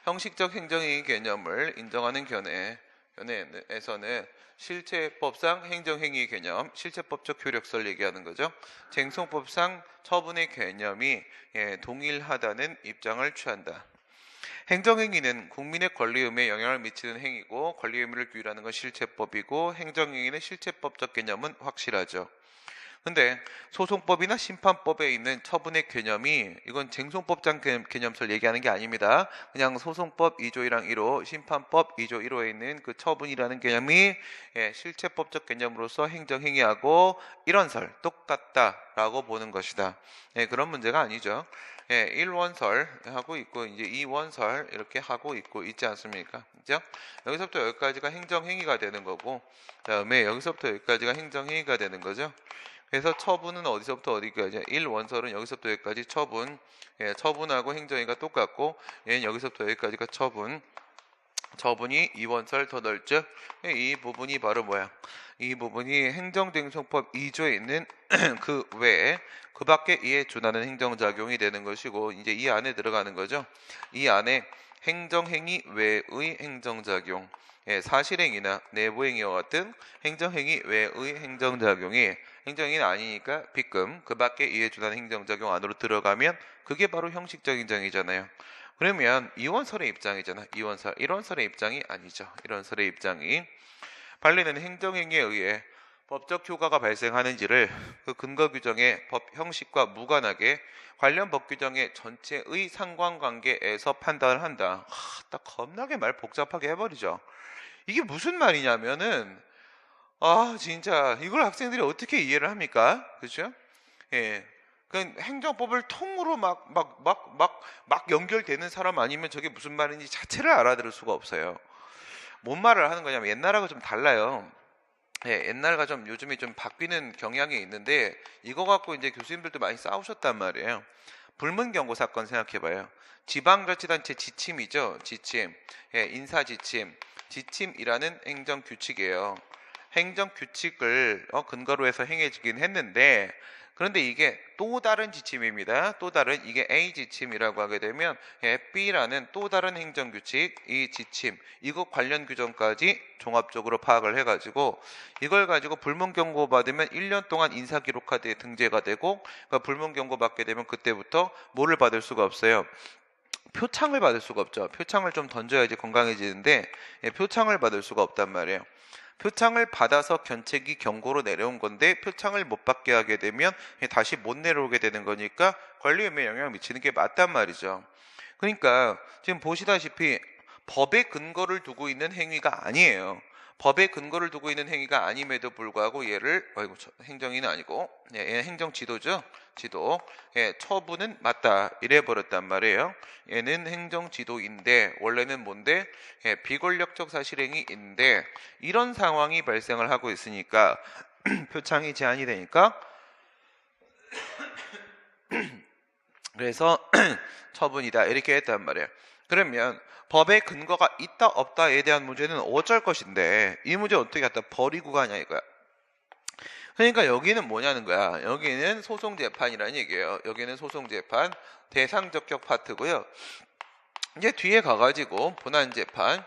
형식적 행정행위 개념을 인정하는 견해에서는 실체법상 행정행위 개념, 실체법적 효력성을 얘기하는 거죠. 쟁송법상 처분의 개념이 동일하다는 입장을 취한다. 행정행위는 국민의 권리의무에 영향을 미치는 행위고, 권리의무를 규율하는 건 실체법이고, 행정행위는 실체법적 개념은 확실하죠. 근데 소송법이나 심판법에 있는 처분의 개념이 이건 쟁송법상 개념설 얘기하는 게 아닙니다. 그냥 소송법 2조 1항 1호, 심판법 2조 1호에 있는 그 처분이라는 개념이 실체법적 개념으로서 행정행위하고 일원설 똑같다라고 보는 것이다. 그런 문제가 아니죠. 1원설 하고 있고 이제 2원설 이렇게 하고 있고 있지 않습니까? 그죠? 여기서부터 여기까지가 행정행위가 되는 거고 그다음에 여기서부터 여기까지가 행정행위가 되는 거죠. 그래서 처분은 어디서부터 어디까지? 1원설은 여기서부터 여기까지 처분. 처분하고 행정행위가 똑같고 얘는 여기서부터 여기까지가 처분. 처분이 2원설 더 넓죠? 이 부분이 바로 뭐야? 이 부분이 행정쟁송법 2조에 있는 그 외에 그 밖에 이에 준하는 행정작용이 되는 것이고 이제 이 안에 들어가는 거죠. 이 안에 행정행위 외의 행정작용 사실행위나 내부행위와 같은 행정행위 외의 행정작용이 행정행위는 아니니까 빗금 그 밖에 이에 준하는 행정작용 안으로 들어가면 그게 바로 형식적인 행정이잖아요. 그러면 2원설의 입장이잖아. 2원설. 1원설의 입장이 아니죠. 1원설의 입장이 판례는 행정행위에 의해 법적 효과가 발생하는지를 그 근거 규정의 법 형식과 무관하게 관련 법 규정의 전체의 상관관계에서 판단을 한다. 딱 겁나게 말 복잡하게 해버리죠. 이게 무슨 말이냐면은 진짜 이걸 학생들이 어떻게 이해를 합니까? 그죠? 예. 그 행정법을 통으로 막 연결되는 사람 아니면 저게 무슨 말인지 자체를 알아들을 수가 없어요. 뭔 말을 하는 거냐면 옛날하고 좀 달라요. 옛날과 좀 요즘에 좀 바뀌는 경향이 있는데 이거 갖고 이제 교수님들도 많이 싸우셨단 말이에요. 불문경고 사건 생각해봐요. 지방자치단체 지침이죠. 지침, 인사지침, 지침이라는 행정규칙이에요. 행정규칙을 근거로 해서 행해지긴 했는데 그런데 이게 또 다른 지침입니다. 또 다른 이게 A 지침이라고 하게 되면 B라는 또 다른 행정규칙, 이 지침, 이거 관련 규정까지 종합적으로 파악을 해가지고 이걸 가지고 불문경고 받으면 1년 동안 인사기록카드에 등재가 되고 그러니까 불문경고 받게 되면 그때부터 뭐를 받을 수가 없어요. 표창을 받을 수가 없죠. 표창을 좀 던져야지 건강해지는데 표창을 받을 수가 없단 말이에요. 표창을 받아서 견책이 경고로 내려온 건데 표창을 못 받게 하게 되면 다시 못 내려오게 되는 거니까 관리위험에 영향을 미치는 게 맞단 말이죠. 그러니까 지금 보시다시피 법에 근거를 두고 있는 행위가 아니에요. 법에 근거를 두고 있는 행위가 아님에도 불구하고 얘를 행정위는 아니고 얘는 행정지도죠. 지도. 처분은 맞다. 이래 버렸단 말이에요. 얘는 행정지도인데 원래는 뭔데? 비권력적 사실행위인데 이런 상황이 발생을 하고 있으니까 표창이 제한이 되니까 그래서 처분이다. 이렇게 했단 말이에요. 그러면 법의 근거가 있다 없다에 대한 문제는 어쩔 것인데 이 문제 어떻게 갖다 버리고 가냐 이거야. 그러니까 여기는 뭐냐는 거야. 여기는 소송재판이라는 얘기예요. 여기는 소송재판 대상적격 파트고요. 이제 뒤에 가가지고 본안재판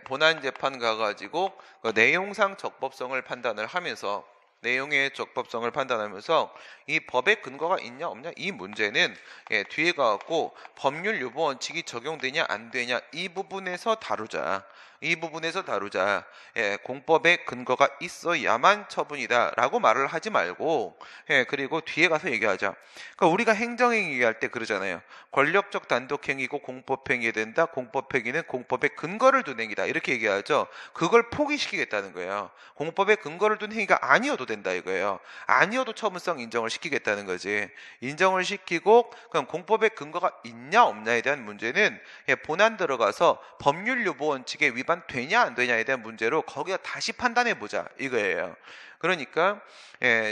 본안재판 가가지고 그 내용상 적법성을 판단을 하면서 내용의 적법성을 판단하면서 이 법의 근거가 있냐 없냐 이 문제는 뒤에 가갖고 법률 유보 원칙이 적용되냐 안 되냐 이 부분에서 다루자. 이 부분에서 다루자. 공법의 근거가 있어야만 처분이다 라고 말을 하지 말고 그리고 뒤에 가서 얘기하자. 그러니까 우리가 행정행위 얘기할 때 그러잖아요. 권력적 단독행위고 공법행위에 된다. 공법행위는 공법의 근거를 둔 행위다. 이렇게 얘기하죠. 그걸 포기시키겠다는 거예요. 공법의 근거를 둔 행위가 아니어도 된다 이거예요. 아니어도 처분성 인정을 시키겠다는 거지. 인정을 시키고 그럼 공법의 근거가 있냐 없냐에 대한 문제는 본안 들어가서 법률 유보 원칙에 위반되냐 안 되냐에 대한 문제로 거기가 다시 판단해 보자 이거예요. 그러니까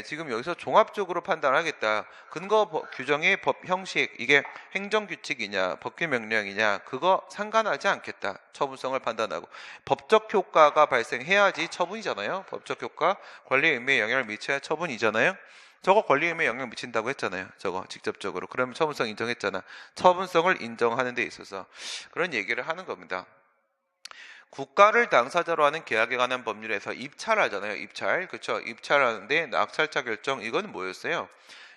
지금 여기서 종합적으로 판단하겠다. 근거 규정의 법 형식 이게 행정규칙이냐 법규명령이냐 그거 상관하지 않겠다. 처분성을 판단하고 법적 효과가 발생해야지 처분이잖아요. 법적 효과 권리의 의미에 영향을 미쳐야 처분이잖아요. 저거 권리의 의미에 영향을 미친다고 했잖아요. 저거 직접적으로. 그러면 처분성 인정했잖아. 처분성을 인정하는 데 있어서 그런 얘기를 하는 겁니다. 국가를 당사자로 하는 계약에 관한 법률에서 입찰하잖아요. 입찰. 그렇죠? 입찰하는데 낙찰자 결정 이건 뭐였어요?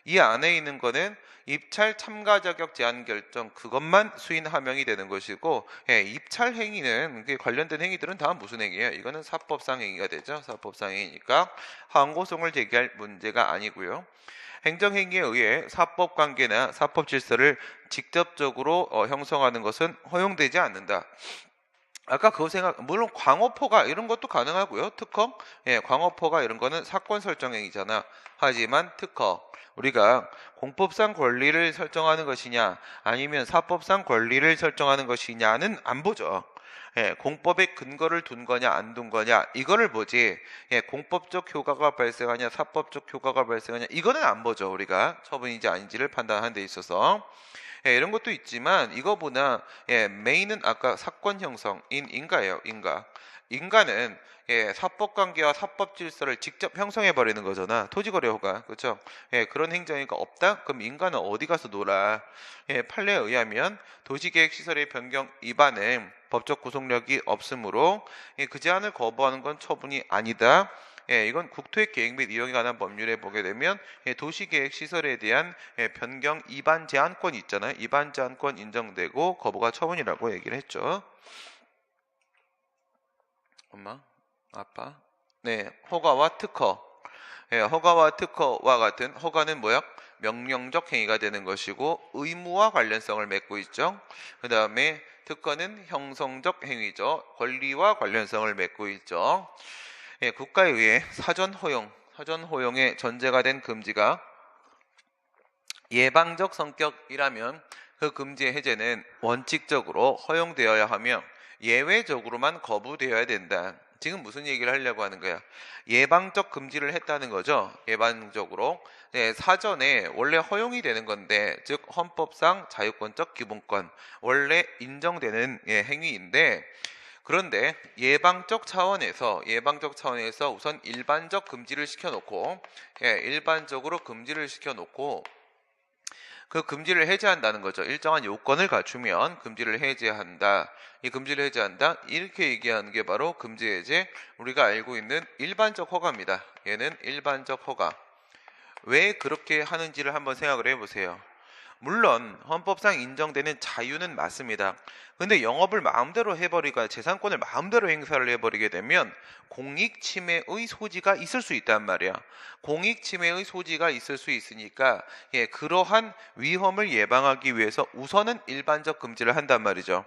이 안에 있는 거는 입찰 참가 자격 제한 결정 그것만 수인 하명이 되는 것이고, 입찰 행위는 관련된 행위들은 다 무슨 행위예요? 이거는 사법상 행위가 되죠. 사법상 행위니까 항고송을 제기할 문제가 아니고요. 행정행위에 의해 사법 관계나 사법 질서를 직접적으로 형성하는 것은 허용되지 않는다. 아까 그거 물론 광어포가 이런 것도 가능하고요. 특허, 광어포가 이런 거는 사건 설정행위잖아. 하지만 특허, 우리가 공법상 권리를 설정하는 것이냐, 아니면 사법상 권리를 설정하는 것이냐는 안 보죠. 공법에 근거를 둔 거냐 안 둔 거냐 이거를 보지, 공법적 효과가 발생하냐 사법적 효과가 발생하냐 이거는 안 보죠. 우리가 처분인지 아닌지를 판단하는 데 있어서. 이런 것도 있지만 이거보다 메인은 아까 사건 형성인 인가예요. 인가는 사법관계와 사법 질서를 직접 형성해 버리는 거잖아. 토지거래 허가, 그렇죠? 그런 행정이가 없다? 그럼 인가는 어디 가서 놀아? 판례에 의하면 도시계획시설의 변경 위반은 법적 구속력이 없으므로 그 제한을 거부하는 건 처분이 아니다. 이건 국토의 계획 및 이용에 관한 법률에 보게 되면 도시계획 시설에 대한 변경 위반 제한권이 있잖아요. 위반 제한권 인정되고 거부가 처분이라고 얘기를 했죠. 엄마, 아빠. 네, 허가와 특허. 허가와 특허와 같은 허가는 뭐야? 명령적 행위가 되는 것이고 의무와 관련성을 맺고 있죠. 그 다음에 특허는 형성적 행위죠. 권리와 관련성을 맺고 있죠. 국가에 의해 사전 허용의 전제가 된 금지가 예방적 성격이라면 그 금지의 해제는 원칙적으로 허용되어야 하며 예외적으로만 거부되어야 된다. 지금 무슨 얘기를 하려고 하는 거야? 예방적 금지를 했다는 거죠. 예방적으로. 사전에 원래 허용이 되는 건데, 즉 헌법상 자유권적 기본권 원래 인정되는 행위인데, 그런데 예방적 차원에서 우선 일반적 금지를 시켜놓고, 일반적으로 금지를 시켜놓고 그 금지를 해제한다는 거죠. 일정한 요건을 갖추면 금지를 해제한다. 이 금지를 해제한다. 이렇게 얘기하는 게 바로 금지 해제. 우리가 알고 있는 일반적 허가입니다. 얘는 일반적 허가. 왜 그렇게 하는지를 한번 생각을 해보세요. 물론 헌법상 인정되는 자유는 맞습니다. 근데 영업을 마음대로 해버리거나 재산권을 마음대로 행사를 해버리게 되면 공익침해의 소지가 있을 수 있단 말이야. 공익침해의 소지가 있을 수 있으니까 그러한 위험을 예방하기 위해서 우선은 일반적 금지를 한단 말이죠.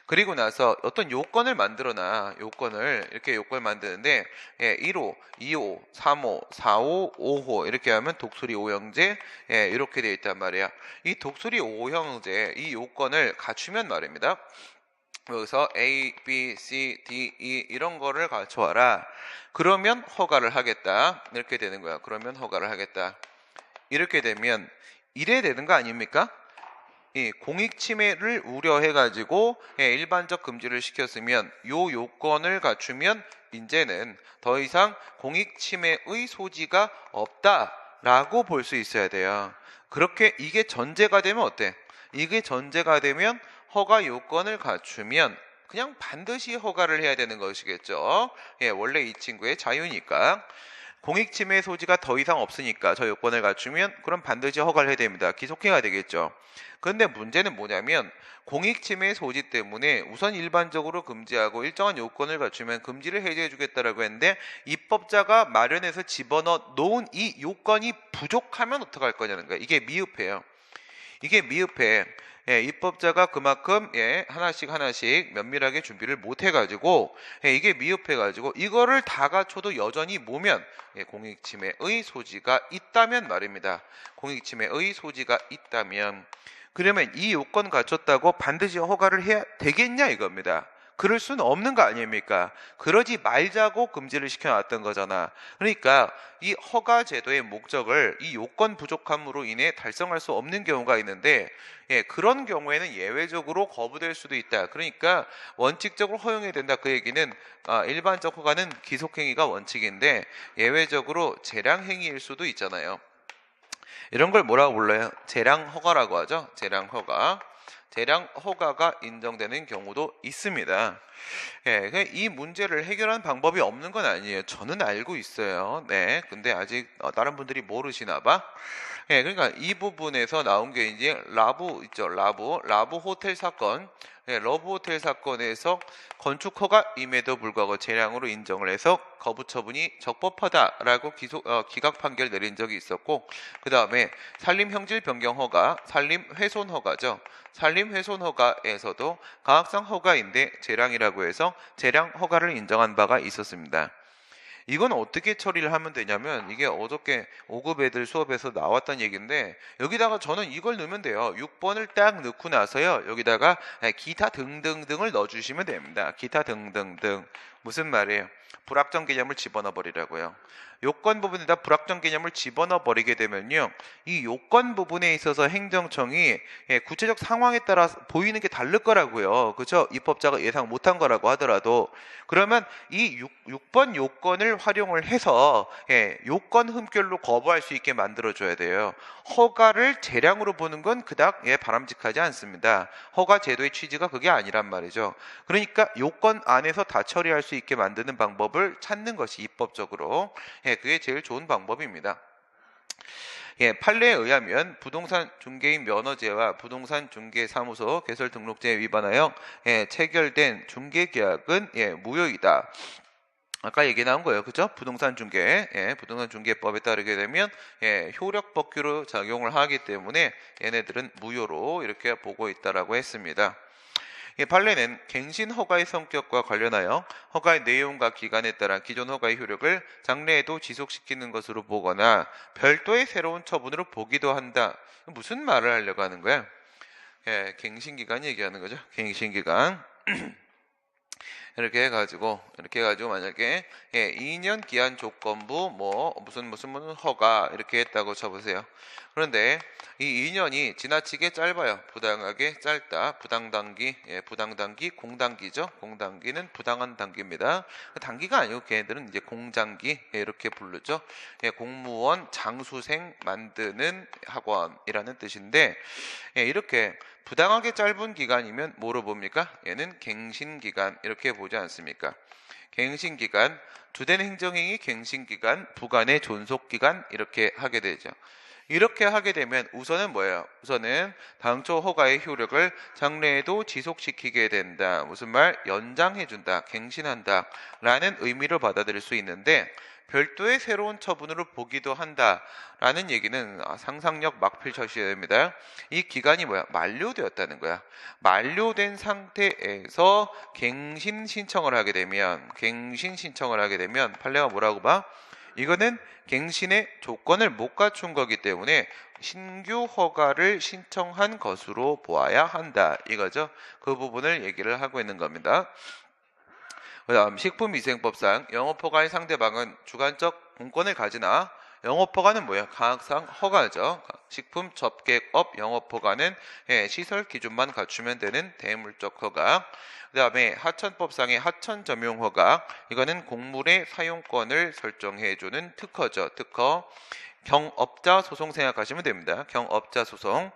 그리고 나서 어떤 요건을 만들어놔. 이렇게 요건을 만드는데 1호, 2호, 3호, 4호, 5호 이렇게 하면 독수리 오형제 이렇게 되어 있단 말이야. 이 독수리 오형제 이 요건을 갖추면 말입니다. 여기서 A, B, C, D, E 이런 거를 갖춰와라. 그러면 허가를 하겠다. 이렇게 되는 거야. 그러면 허가를 하겠다. 이렇게 되면 이래 되는 거 아닙니까? 이 공익침해를 우려해가지고 일반적 금지를 시켰으면 요 요건을 갖추면 이제는 더 이상 공익침해의 소지가 없다라고 볼 수 있어야 돼요. 그렇게 이게 전제가 되면 어때? 이게 전제가 되면 허가 요건을 갖추면 그냥 반드시 허가를 해야 되는 것이겠죠. 원래 이 친구의 자유니까. 공익침해 소지가 더 이상 없으니까 저 요건을 갖추면 그럼 반드시 허가를 해야 됩니다. 기속행위가 되겠죠. 그런데 문제는 뭐냐면 공익침해 소지 때문에 우선 일반적으로 금지하고 일정한 요건을 갖추면 금지를 해제해 주겠다라고 했는데 입법자가 마련해서 집어넣어 놓은 이 요건이 부족하면 어떡할 거냐는 거야. 이게 미흡해요. 이게 미흡해. 입법자가 그만큼 하나씩 면밀하게 준비를 못 해가지고 이게 미흡해가지고 이거를 다 갖춰도 여전히 모면 공익침해의 소지가 있다면 말입니다. 공익침해의 소지가 있다면 그러면 이 요건 갖췄다고 반드시 허가를 해야 되겠냐 이겁니다. 그럴 수는 없는 거 아닙니까? 그러지 말자고 금지를 시켜놨던 거잖아. 그러니까 이 허가 제도의 목적을 이 요건 부족함으로 인해 달성할 수 없는 경우가 있는데 그런 경우에는 예외적으로 거부될 수도 있다. 그러니까 원칙적으로 허용해야 된다. 그 얘기는 일반적 허가는 기속행위가 원칙인데 예외적으로 재량행위일 수도 있잖아요. 이런 걸 뭐라고 불러요? 재량허가라고 하죠. 재량허가. 재량 허가가 인정되는 경우도 있습니다. 예, 이 문제를 해결하는 방법이 없는 건 아니에요. 저는 알고 있어요. 네, 근데 아직 다른 분들이 모르시나 봐. 예, 그러니까 이 부분에서 나온 게 이제 라부 있죠. 라부 호텔 사건. 예, 러브 호텔 사건에서 건축 허가임에도 불구하고 재량으로 인정을 해서 거부 처분이 적법하다라고 기각 판결 내린 적이 있었고, 그 다음에 산림 형질 변경 허가, 산림 훼손 허가죠. 산림 훼손 허가에서도 가학상 허가인데 재량이라고 해서 재량 허가를 인정한 바가 있었습니다. 이건 어떻게 처리를 하면 되냐면, 이게 어저께 5급 애들 수업에서 나왔던 얘기인데, 여기다가 저는 이걸 넣으면 돼요. 6번을 딱 넣고 나서요, 여기다가 기타 등등등을 넣어주시면 됩니다. 기타 등등등. 무슨 말이에요? 불확정 개념을 집어넣어 버리라고요. 요건 부분에다 불확정 개념을 집어넣어 버리게 되면요, 이 요건 부분에 있어서 행정청이 구체적 상황에 따라 보이는 게 다를 거라고요. 그죠? 입법자가 예상 못한 거라고 하더라도. 그러면 이 6번 요건을 활용을 해서 요건 흠결로 거부할 수 있게 만들어줘야 돼요. 허가를 재량으로 보는 건 그닥 바람직하지 않습니다. 허가 제도의 취지가 그게 아니란 말이죠. 그러니까 요건 안에서 다 처리할 수 있게 만드는 방법을 찾는 것이 입법적으로 그게 제일 좋은 방법입니다. 판례에 의하면 부동산 중개인 면허제와 부동산 중개사무소 개설 등록제에 위반하여 체결된 중개계약은 무효이다. 아까 얘기 나온 거예요. 그죠? 부동산 중개, 부동산 중개법에 따르게 되면 효력 법규로 작용을 하기 때문에 얘네들은 무효로 이렇게 보고 있다라고 했습니다. 판례는 갱신 허가의 성격과 관련하여 허가의 내용과 기간에 따라 기존 허가의 효력을 장래에도 지속시키는 것으로 보거나 별도의 새로운 처분으로 보기도 한다. 무슨 말을 하려고 하는 거야? 갱신기간 얘기하는 거죠. 갱신기간. 이렇게 해가지고 만약에 2년 기한 조건부 무슨 허가 이렇게 했다고 쳐보세요. 그런데 이 2년이 지나치게 짧아요. 부당하게 짧다. 부당단기, 공단기죠. 공단기는 부당한 단기입니다. 단기가 아니고 걔네들은 이제 공장기 이렇게 부르죠. 공무원, 장수생 만드는 학원이라는 뜻인데, 이렇게 부당하게 짧은 기간이면 뭐로 봅니까? 얘는 갱신기간 이렇게 보지 않습니까? 갱신기간, 주된 행정행위 갱신기간, 부관의 존속기간 이렇게 하게 되죠. 이렇게 하게 되면 우선은 뭐예요? 우선은 당초 허가의 효력을 장래에도 지속시키게 된다. 무슨 말? 연장해준다, 갱신한다 라는 의미로 받아들일 수 있는데, 별도의 새로운 처분으로 보기도 한다라는 얘기는 상상력 막 펼쳐주셔야 됩니다. 이 기간이 뭐야? 만료되었다는 거야. 만료된 상태에서 갱신 신청을 하게 되면 판례가 뭐라고 봐? 이거는 갱신의 조건을 못 갖춘 거기 때문에 신규 허가를 신청한 것으로 보아야 한다. 이거죠. 그 부분을 얘기를 하고 있는 겁니다. 그 다음 식품위생법상 영업허가의 상대방은 주관적 공권을 가지나, 영업허가는 뭐예요? 가학상 허가죠. 식품 접객업 영업허가는 시설 기준만 갖추면 되는 대물적 허가. 그 다음에 하천법상의 하천점용허가, 이거는 곡물의 사용권을 설정해주는 특허죠. 특허. 경업자 소송 생각하시면 됩니다. 경업자 소송.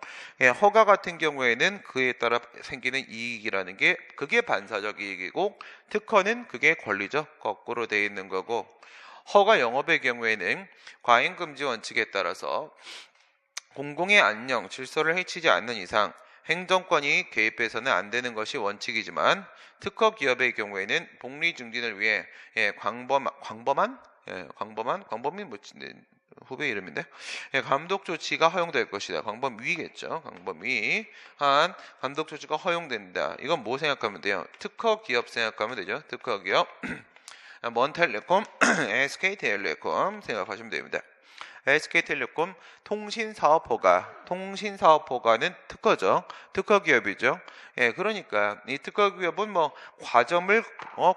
허가 같은 경우에는 그에 따라 생기는 이익이라는 게 그게 반사적 이익이고, 특허는 그게 권리죠. 거꾸로 돼 있는 거고, 허가 영업의 경우에는 과잉금지 원칙에 따라서 공공의 안녕, 질서를 해치지 않는 이상 행정권이 개입해서는 안 되는 것이 원칙이지만, 특허 기업의 경우에는 복리 증진을 위해 광범한 후배 이름인데, 감독 조치가 허용될 것이다. 광범위겠죠. 광범위한 감독 조치가 허용된다. 이건 뭐 생각하면 돼요? 특허 기업 생각하면 되죠. 특허 기업. 몬텔레콤, SK텔레콤 생각하시면 됩니다. SK텔레콤 통신사업허가는 특허죠. 특허기업이죠. 그러니까 이 특허기업은 과점을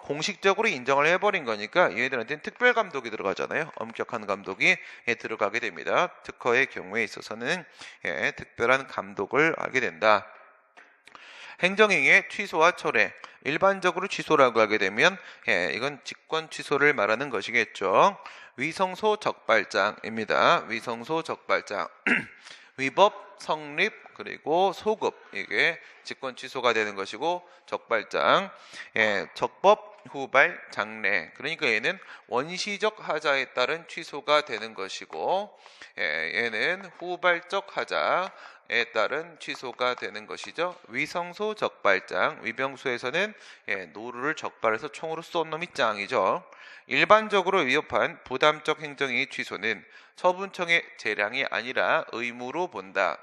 공식적으로 인정을 해버린 거니까 얘네들한테는 특별감독이 들어가잖아요. 엄격한 감독이 들어가게 됩니다. 특허의 경우에 있어서는 특별한 감독을 하게 된다. 행정행위의 취소와 철회. 일반적으로 취소라고 하게 되면 이건 직권 취소를 말하는 것이겠죠. 위성소 적발장입니다. 위성소 적발장. 위법, 성립, 그리고 소급, 이게 직권 취소가 되는 것이고, 적발장, 적법, 후발, 장래, 그러니까 얘는 원시적 하자에 따른 취소가 되는 것이고, 얘는 후발적 하자에 따른 취소가 되는 것이죠. 위성소 적발장, 위병소에서는 노루를 적발해서 총으로 쏜 놈이 짱이죠. 일반적으로 위협한 부담적 행정행위 취소는 처분청의 재량이 아니라 의무로 본다.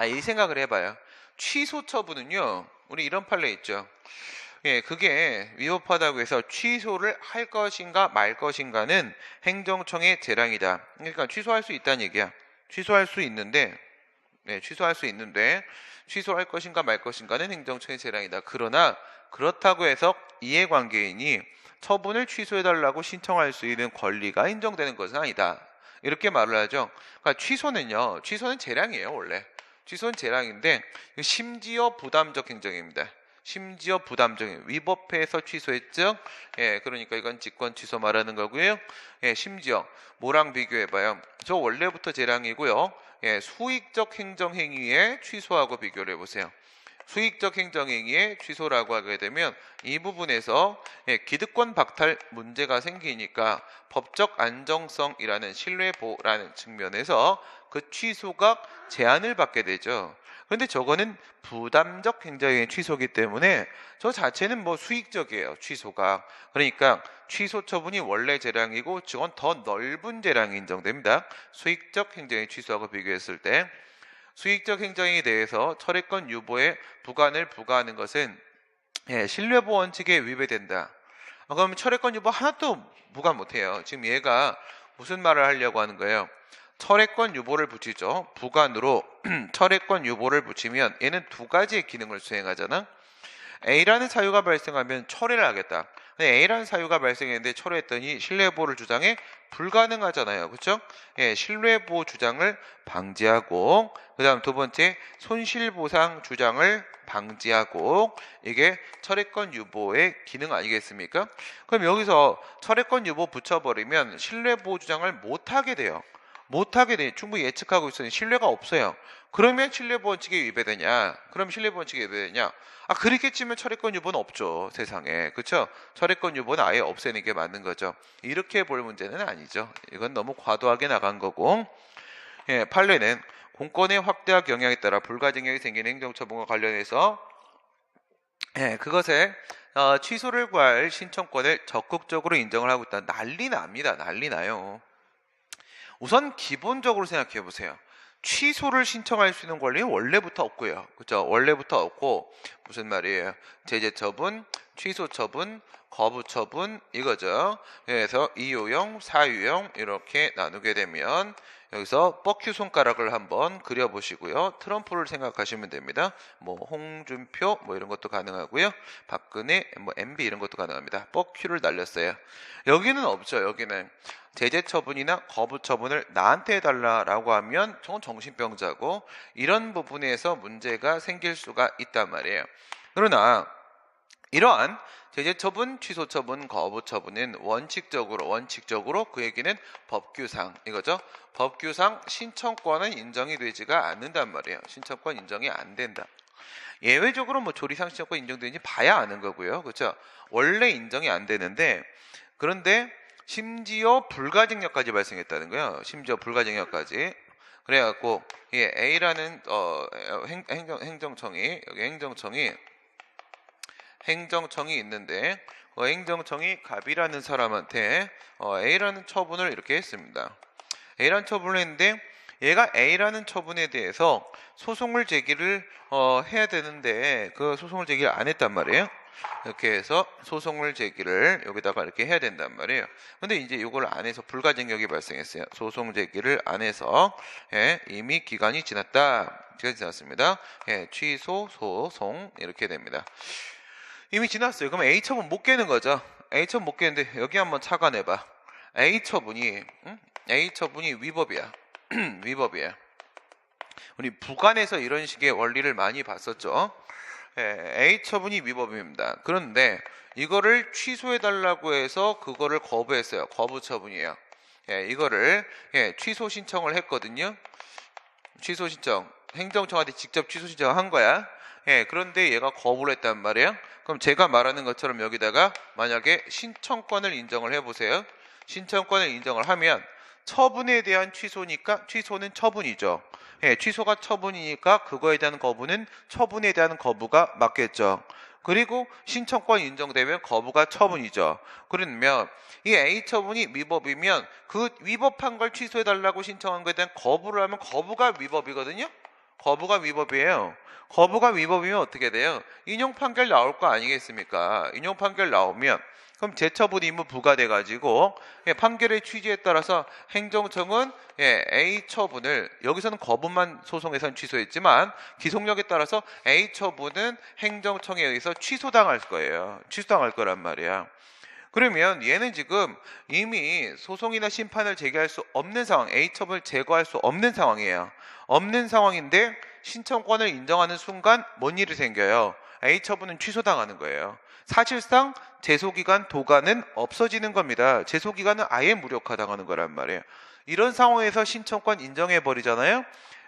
이 생각을 해봐요. 취소 처분은요, 우리 이런 판례 있죠. 그게 위법하다고 해서 취소를 할 것인가 말 것인가는 행정청의 재량이다. 그러니까 취소할 수 있다는 얘기야. 취소할 수 있는데, 취소할 것인가 말 것인가는 행정청의 재량이다. 그러나 그렇다고 해서 이해관계인이 처분을 취소해달라고 신청할 수 있는 권리가 인정되는 것은 아니다. 이렇게 말을 하죠. 그러니까 취소는 재량이에요, 원래. 취소는 재량인데 심지어 부담적 행정입니다. 심지어 부담적 위법해서 취소했죠. 그러니까 이건 직권 취소 말하는 거고요. 심지어 뭐랑 비교해봐요. 저 원래부터 재량이고요. 수익적 행정행위에 취소하고 비교를 해보세요. 수익적 행정행위의 취소라고 하게 되면 이 부분에서 기득권 박탈 문제가 생기니까 법적 안정성이라는 신뢰보호라는 측면에서 그 취소가 제한을 받게 되죠. 그런데 저거는 부담적 행정행위 취소이기 때문에 저 자체는 뭐 수익적이에요. 취소가. 그러니까 취소 처분이 원래 재량이고 저건 더 넓은 재량이 인정됩니다. 수익적 행정행위 취소하고 비교했을 때 수익적 행정행위에 대해서 철회권 유보에 부과를 부과하는 것은 신뢰보호 원칙에 위배된다. 그러면 철회권 유보 하나도 부과 못해요. 지금 얘가 무슨 말을 하려고 하는 거예요? 철회권 유보를 붙이죠. 부관으로 철회권 유보를 붙이면 얘는 두 가지의 기능을 수행하잖아. A라는 사유가 발생하면 철회를 하겠다. 근데 A라는 사유가 발생했는데 철회했더니 신뢰보호를 주장해 불가능하잖아요. 그렇죠? 신뢰보호 주장을 방지하고 그 다음 두 번째 손실보상 주장을 방지하고 이게 철회권 유보의 기능 아니겠습니까? 그럼 여기서 철회권 유보 붙여버리면 신뢰보호 주장을 못하게 돼요. 충분히 예측하고 있으니 신뢰가 없어요. 그러면 신뢰보호 원칙에 위배되냐? 그럼 신뢰보호 원칙에 위배되냐? 그렇게 치면 철회권 유보는 없죠, 세상에. 그렇죠? 철회권 유보는 아예 없애는 게 맞는 거죠. 이렇게 볼 문제는 아니죠. 이건 너무 과도하게 나간 거고. 판례는 공권의 확대와 경향에 따라 불가증력이 생기는 행정처분과 관련해서 그것에 취소를 구할 신청권을 적극적으로 인정을 하고 있다. 난리 납니다. 난리 나요. 우선 기본적으로 생각해 보세요. 취소를 신청할 수 있는 권리는 원래부터 없고요. 그렇죠? 원래부터 없고 무슨 말이에요? 제재 처분, 취소 처분, 거부 처분 이거죠. 그래서 2유형, 4유형 이렇게 나누게 되면 여기서 뻑큐 손가락을 한번 그려보시고요. 트럼프를 생각하시면 됩니다. 뭐 홍준표 뭐 이런 것도 가능하고요. 박근혜, 뭐 MB 이런 것도 가능합니다. 뻑큐를 날렸어요. 여기는 없죠. 여기는 제재 처분이나 거부 처분을 나한테 해달라라고 하면 저건 정신병자고 이런 부분에서 문제가 생길 수가 있단 말이에요. 그러나 이러한 제재 처분, 취소 처분, 거부 처분은 원칙적으로 그 얘기는 법규상 이거죠. 법규상 신청권은 인정이 되지가 않는단 말이에요. 신청권 인정이 안 된다. 예외적으로 뭐 조리상 신청권 인정되는지 봐야 아는 거고요. 그렇죠? 원래 인정이 안 되는데 그런데 심지어 불가증력까지 발생했다는 거예요. 심지어 불가증력까지. 그래갖고 A라는 행정청이 여기 행정청이 있는데 행정청이 갑이라는 사람한테 A라는 처분을 이렇게 했습니다. A라는 처분을 했는데 얘가 A라는 처분에 대해서 소송을 제기를 해야 되는데 그 소송을 제기를 안 했단 말이에요. 이렇게 해서 소송을 제기를 여기다가 이렇게 해야 된단 말이에요. 근데 이제 이걸 안 해서 불가증력이 발생했어요. 소송 제기를 안 해서 이미 기간이 지났다. 기간이 지났습니다. 취소, 소송 이렇게 됩니다. 이미 지났어요. 그럼 A 처분 못 깨는 거죠. A 처분 못 깨는데 여기 한번 착안해봐. A 처분이 위법이야. 위법이에요. 우리 북한에서 이런 식의 원리를 많이 봤었죠. A 처분이 위법입니다. 그런데 이거를 취소해달라고 해서 그거를 거부했어요. 거부 처분이에요. 이거를 취소 신청을 했거든요. 취소 신청, 행정청한테 직접 취소 신청한 거야. 예, 그런데 얘가 거부를 했단 말이에요. 그럼 제가 말하는 것처럼 여기다가 만약에 신청권을 인정을 해보세요. 신청권을 인정을 하면 처분에 대한 취소니까 취소는 처분이죠. 예, 취소가 처분이니까 그거에 대한 거부는 처분에 대한 거부가 맞겠죠. 그리고 신청권 인정되면 거부가 처분이죠. 그러면 이 A 처분이 위법이면 그 위법한 걸 취소해달라고 신청한 거에 대한 거부를 하면 거부가 위법이거든요. 거부가 위법이에요. 거부가 위법이면 어떻게 돼요? 인용 판결 나올 거 아니겠습니까? 인용 판결 나오면 그럼 재처분 의무 부과돼가지고 판결의 취지에 따라서 행정청은 A 처분을 여기서는 거부만 소송에선 취소했지만 기속력에 따라서 A 처분은 행정청에 의해서 취소당할 거예요. 취소당할 거란 말이야. 그러면 얘는 지금 이미 소송이나 심판을 제기할 수 없는 상황, A 처분을 제거할 수 없는 상황이에요. 없는 상황인데 신청권을 인정하는 순간 뭔 일이 생겨요? A 처분은 취소당하는 거예요. 사실상 제소기간 도가는 없어지는 겁니다. 제소기간은 아예 무력화당하는 거란 말이에요. 이런 상황에서 신청권 인정해버리잖아요.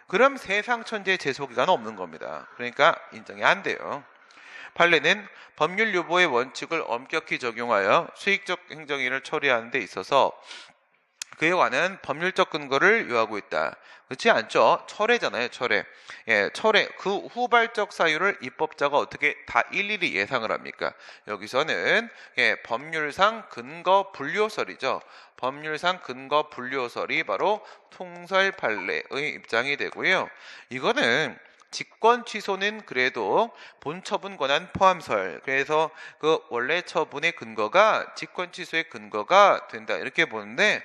그럼 세상 천지의 제소기간은 없는 겁니다. 그러니까 인정이 안 돼요. 판례는 법률 유보의 원칙을 엄격히 적용하여 수익적 행정일을 처리하는 데 있어서 그에 관한 법률적 근거를 요하고 있다. 그렇지 않죠? 철회잖아요, 철회. 예, 철회. 그 후발적 사유를 입법자가 어떻게 다 일일이 예상을 합니까? 여기서는 법률상 근거 분류설이죠. 법률상 근거 분류설이 바로 통설 판례의 입장이 되고요. 이거는 직권 취소는 그래도 본 처분 권한 포함설. 그래서 그 원래 처분의 근거가 직권 취소의 근거가 된다. 이렇게 보는데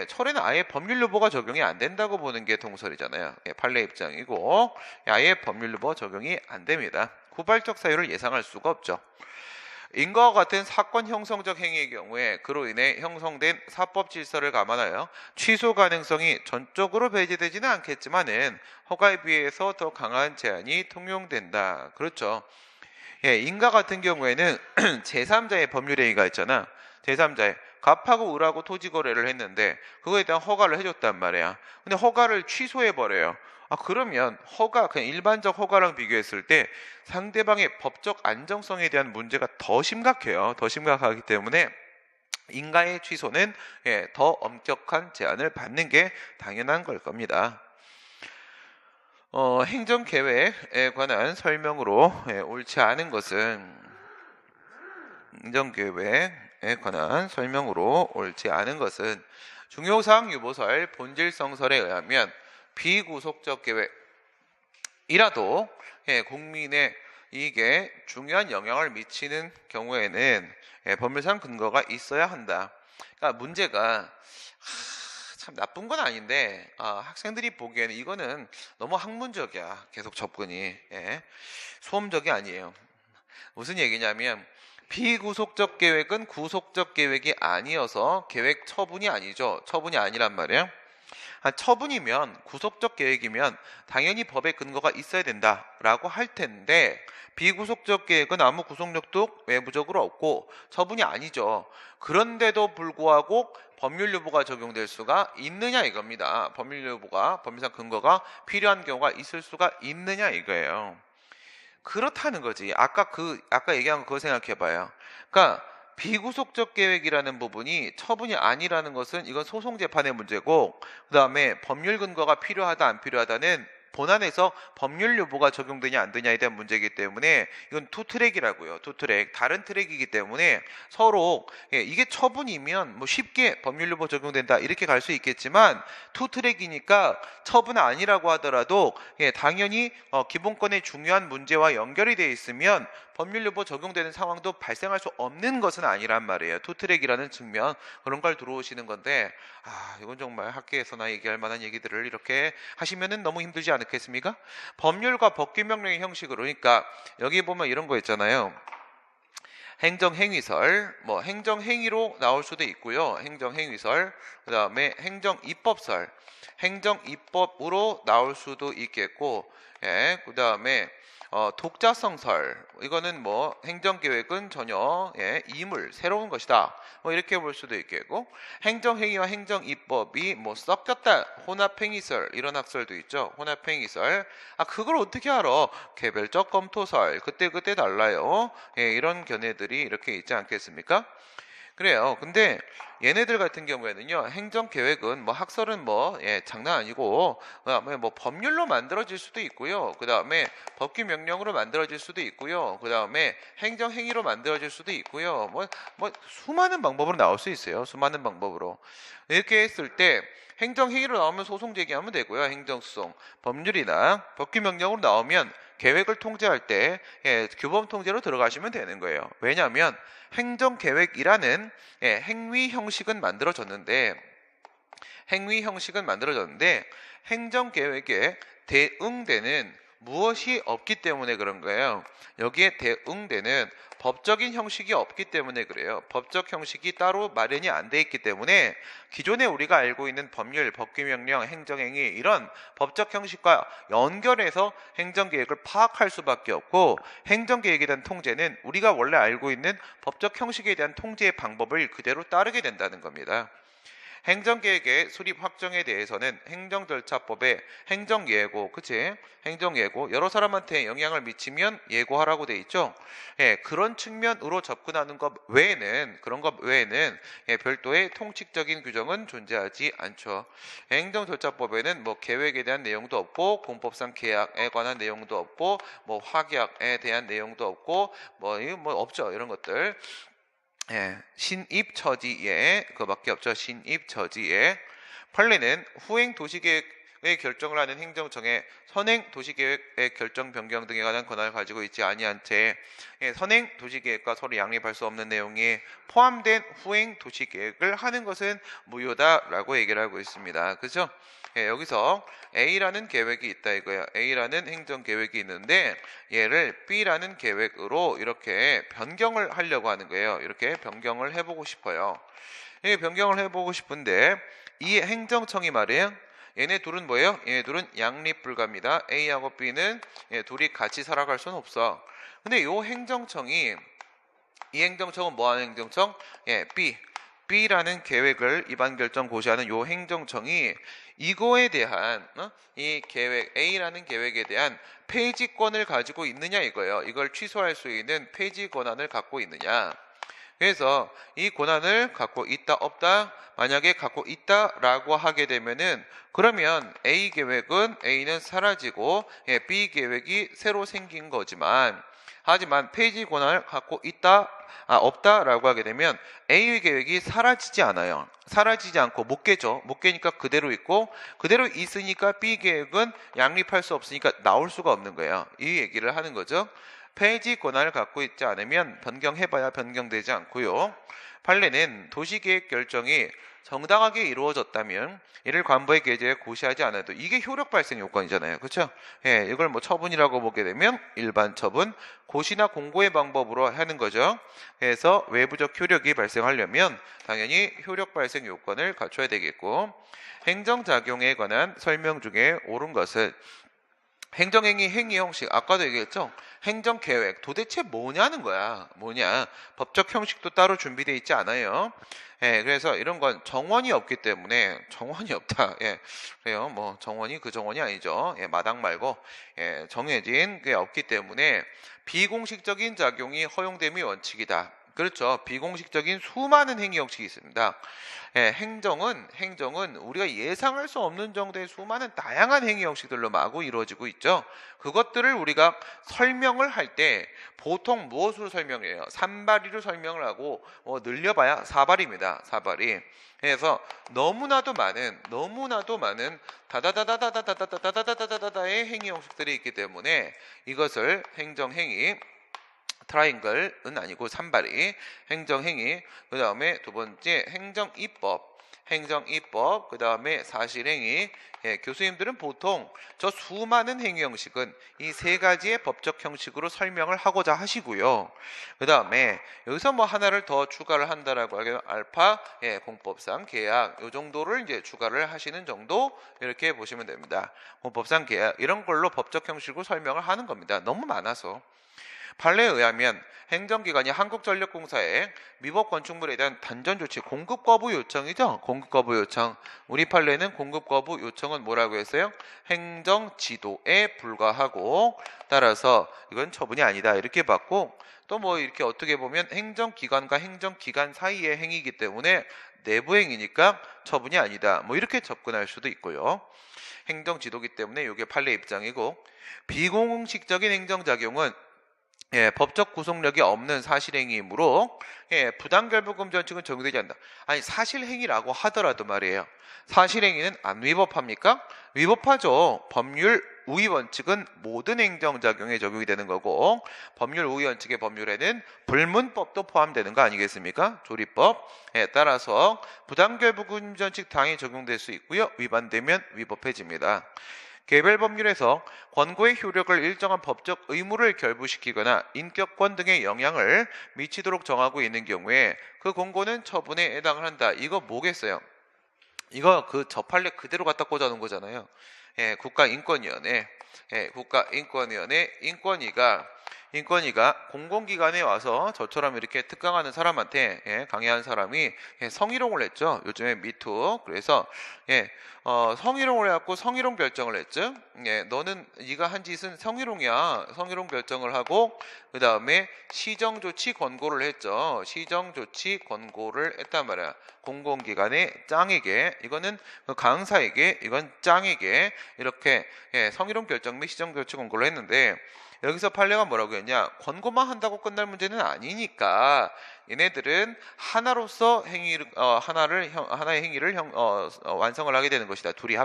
철회는 아예 법률 유보가 적용이 안 된다고 보는 게 통설이잖아요. 판례 입장이고 아예 법률 유보 적용이 안 됩니다. 후발적 사유를 예상할 수가 없죠. 인과와 같은 사건 형성적 행위의 경우에 그로 인해 형성된 사법 질서를 감안하여 취소 가능성이 전적으로 배제되지는 않겠지만은 허가에 비해서 더 강한 제한이 통용된다. 그렇죠. 인과 같은 경우에는 제3자의 법률행위가 있잖아. 제3자의 갑하고 을하고 토지 거래를 했는데 그거에 대한 허가를 해줬단 말이야. 근데 허가를 취소해버려요. 그러면 허가, 그냥 일반적 허가랑 비교했을 때 상대방의 법적 안정성에 대한 문제가 더 심각해요. 더 심각하기 때문에 인가의 취소는 더 엄격한 제한을 받는 게 당연한 걸 겁니다. 행정계획에 관한 설명으로 옳지 않은 것은 행정계획에 관한 설명으로 옳지 않은 것은 중요사항 유보설 본질성설에 의하면 비구속적 계획이라도 국민의 이익에 중요한 영향을 미치는 경우에는 법률상 근거가 있어야 한다. 그러니까 문제가 참 나쁜 건 아닌데 학생들이 보기에는 이거는 너무 학문적이야. 계속 접근이 소음적이 아니에요. 무슨 얘기냐면 비구속적 계획은 구속적 계획이 아니어서 계획 처분이 아니죠. 처분이 아니란 말이에요. 처분이면 구속적 계획이면 당연히 법의 근거가 있어야 된다라고 할 텐데 비구속적 계획은 아무 구속력도 외부적으로 없고 처분이 아니죠. 그런데도 불구하고 법률 유보가 적용될 수가 있느냐 이겁니다. 법률 유보가 법률상 근거가 필요한 경우가 있을 수가 있느냐 이거예요. 그렇다는 거지. 아까 얘기한 거 그거 생각해봐요. 그러니까 비구속적 계획이라는 부분이 처분이 아니라는 것은 이건 소송 재판의 문제고 그 다음에 법률 근거가 필요하다 안 필요하다는 본안에서 법률 유보가 적용되냐 안 되냐에 대한 문제이기 때문에 이건 투 트랙이라고요. 투 트랙. 다른 트랙이기 때문에 서로 이게 처분이면 뭐 쉽게 법률 유보 적용된다 이렇게 갈 수 있겠지만 투 트랙이니까 처분 아니라고 하더라도 당연히 기본권의 중요한 문제와 연결이 돼 있으면 법률 유보 적용되는 상황도 발생할 수 없는 것은 아니란 말이에요. 투 트랙이라는 측면 그런 걸 들어오시는 건데 이건 정말 학계에서나 얘기할 만한 얘기들을 이렇게 하시면은 너무 힘들지 않겠습니까? 법률과 법규명령의 형식으로 그러니까 여기 보면 이런 거 있잖아요. 행정행위설, 뭐 행정행위로 나올 수도 있고요. 행정행위설, 그 다음에 행정입법설, 행정입법으로 나올 수도 있겠고 예, 그 다음에 독자성설, 이거는 뭐 행정계획은 전혀 이물 새로운 것이다, 뭐 이렇게 볼 수도 있겠고, 행정행위와 행정입법이 뭐 섞였다, 혼합행위설, 이런 학설도 있죠. 혼합행위설, 그걸 어떻게 알아? 개별적 검토설, 그때그때 달라요. 이런 견해들이 이렇게 있지 않겠습니까? 그래요. 근데 얘네들 같은 경우에는요, 행정계획은 뭐 학설은 뭐 장난 아니고, 그다음에 뭐 법률로 만들어질 수도 있고요, 그 다음에 법규 명령으로 만들어질 수도 있고요, 그 다음에 행정행위로 만들어질 수도 있고요, 뭐 수많은 방법으로 나올 수 있어요. 수많은 방법으로. 이렇게 했을 때 행정행위로 나오면 소송 제기하면 되고요, 행정소송. 법률이나 법규 명령으로 나오면 계획을 통제할 때 규범 통제로 들어가시면 되는 거예요. 왜냐하면 행정계획이라는 행위 형식은 만들어졌는데, 행정계획에 대응되는 무엇이 없기 때문에 그런 거예요. 여기에 대응되는 법적인 형식이 없기 때문에 그래요. 법적 형식이 따로 마련이 안 돼 있기 때문에 기존에 우리가 알고 있는 법률, 법규명령, 행정행위, 이런 법적 형식과 연결해서 행정계획을 파악할 수밖에 없고, 행정계획에 대한 통제는 우리가 원래 알고 있는 법적 형식에 대한 통제의 방법을 그대로 따르게 된다는 겁니다. 행정계획의 수립 확정에 대해서는 행정절차법에 행정예고, 그치? 행정예고, 여러 사람한테 영향을 미치면 예고하라고 돼 있죠. 그런 측면으로 접근하는 것 외에는, 그런 것 외에는 별도의 통칙적인 규정은 존재하지 않죠. 행정절차법에는 뭐 계획에 대한 내용도 없고, 공법상 계약에 관한 내용도 없고, 뭐 확약에 대한 내용도 없고, 뭐 없죠. 이런 것들. 신입처지에, 그거밖에 없죠. 신입처지에. 판례는 후행 도시계획의 결정을 하는 행정청에 선행 도시계획의 결정 변경 등에 관한 권한을 가지고 있지 아니한 채 선행 도시계획과 서로 양립할 수 없는 내용이 포함된 후행 도시계획을 하는 것은 무효다라고 얘기를 하고 있습니다. 그죠? 여기서 A라는 계획이 있다 이거예요. A라는 행정계획이 있는데 얘를 B라는 계획으로 이렇게 변경을 하려고 하는 거예요. 이렇게 변경을 해보고 싶어요. 변경을 해보고 싶은데 이 행정청이 말이에요, 얘네 둘은 뭐예요? 얘네 둘은 양립 불가입니다. A하고 B는 둘이 같이 살아갈 수는 없어. 근데 이 행정청은 뭐하는 행정청? B라는 계획을 입안 결정 고시하는 요 행정청이 이거에 대한 이 계획, A라는 계획에 대한 폐지권을 가지고 있느냐 이거예요. 이걸 취소할 수 있는 폐지 권한을 갖고 있느냐. 그래서 이 권한을 갖고 있다 없다, 만약에 갖고 있다라고 하게 되면은, 그러면 A는 사라지고 B 계획이 새로 생긴 거지만, 하지만 폐지 권한을 갖고 있다 없다라고 하게 되면 A 계획이 사라지지 않아요. 사라지지 않고 못 깨죠. 못 깨니까 그대로 있고, 그대로 있으니까 B 계획은 양립할 수 없으니까 나올 수가 없는 거예요. 이 얘기를 하는 거죠. 폐지 권한을 갖고 있지 않으면 변경해봐야 변경되지 않고요. 판례는 도시계획 결정이 정당하게 이루어졌다면 이를 관보의 계제에 고시하지 않아도, 이게 효력 발생 요건이잖아요. 그렇죠? 이걸 뭐 처분이라고 보게 되면 일반 처분, 고시나 공고의 방법으로 하는 거죠. 그래서 외부적 효력이 발생하려면 당연히 효력 발생 요건을 갖춰야 되겠고, 행정작용에 관한 설명 중에 옳은 것은 행정행위 행위 형식, 아까도 얘기했죠. 행정계획 도대체 뭐냐는 거야. 뭐냐, 법적 형식도 따로 준비되어 있지 않아요. 그래서 이런 건 정원이 없기 때문에, 정원이 없다. 그래요. 뭐 정원이 그 정원이 아니죠. 마당 말고 정해진 게 없기 때문에 비공식적인 작용이 허용됨이 원칙이다. 그렇죠. 비공식적인 수많은 행위 형식이 있습니다. 행정은 우리가 예상할 수 없는 정도의 수많은 다양한 행위 형식들로 마구 이루어지고 있죠. 그것들을 우리가 설명을 할 때 보통 무엇으로 설명해요? 산발이로 설명을 하고 늘려봐야 사발입니다. 사발이. 그래서 너무나도 많은 다다다다다다다다다다다다다다의 행위 형식들이 있기 때문에 이것을 행정행위, 트라이앵글은 아니고 산발이, 행정행위, 그 다음에 두 번째 행정입법. 행정입법, 그 다음에 사실행위. 교수님들은 보통 저 수많은 행위 형식은 이 세 가지의 법적 형식으로 설명을 하고자 하시고요. 그 다음에 여기서 뭐 하나를 더 추가를 한다라고 하면 알파, 공법상 계약 요 정도를 이제 추가를 하시는 정도 이렇게 보시면 됩니다. 공법상 계약 이런 걸로 법적 형식으로 설명을 하는 겁니다. 너무 많아서. 판례에 의하면 행정기관이 한국전력공사에 미법 건축물에 대한 단전 조치 공급 거부 요청이죠. 공급 거부 요청. 우리 판례는 공급 거부 요청은 뭐라고 했어요? 행정 지도에 불과하고 따라서 이건 처분이 아니다 이렇게 봤고 또 뭐 이렇게 어떻게 보면 행정기관과 행정기관 사이의 행위이기 때문에 내부 행위니까 처분이 아니다 뭐 이렇게 접근할 수도 있고요. 행정지도기 때문에 이게 판례 입장이고 비공식적인 행정작용은 법적 구속력이 없는 사실행위이므로 부당결부금 전칙은 적용되지 않는다. 아니 사실행위라고 하더라도 말이에요. 사실행위는 안 위법합니까? 위법하죠. 법률 우위 원칙은 모든 행정작용에 적용이 되는 거고 법률 우위 원칙의 법률에는 불문법도 포함되는 거 아니겠습니까? 조리법에 따라서 부당결부금 전칙 당연히 적용될 수 있고요. 위반되면 위법해집니다. 개별 법률에서 권고의 효력을 일정한 법적 의무를 결부시키거나 인격권 등의 영향을 미치도록 정하고 있는 경우에 그 권고는 처분에 해당을 한다. 이거 뭐겠어요? 이거 그 저 판례 그대로 갖다 꽂아놓은 거잖아요. 국가인권위원회, 국가인권위원회 인권위가 공공기관에 와서 저처럼 이렇게 특강하는 사람한테 강의한 사람이 성희롱을 했죠. 요즘에 미투. 그래서 성희롱을 해갖고 성희롱 결정을 했죠. 너는 네가 한 짓은 성희롱이야. 성희롱 결정을 하고 그 다음에 시정조치 권고를 했죠. 시정조치 권고를 했단 말이야. 공공기관의 짱에게 이거는 강사에게 이건 짱에게 이렇게 성희롱 결정 및 시정조치 권고를 했는데 여기서 판례가 뭐라고 했냐? 권고만 한다고 끝날 문제는 아니니까 얘네들은 하나로서 하나의 행위를 완성을 하게 되는 것이다. 둘이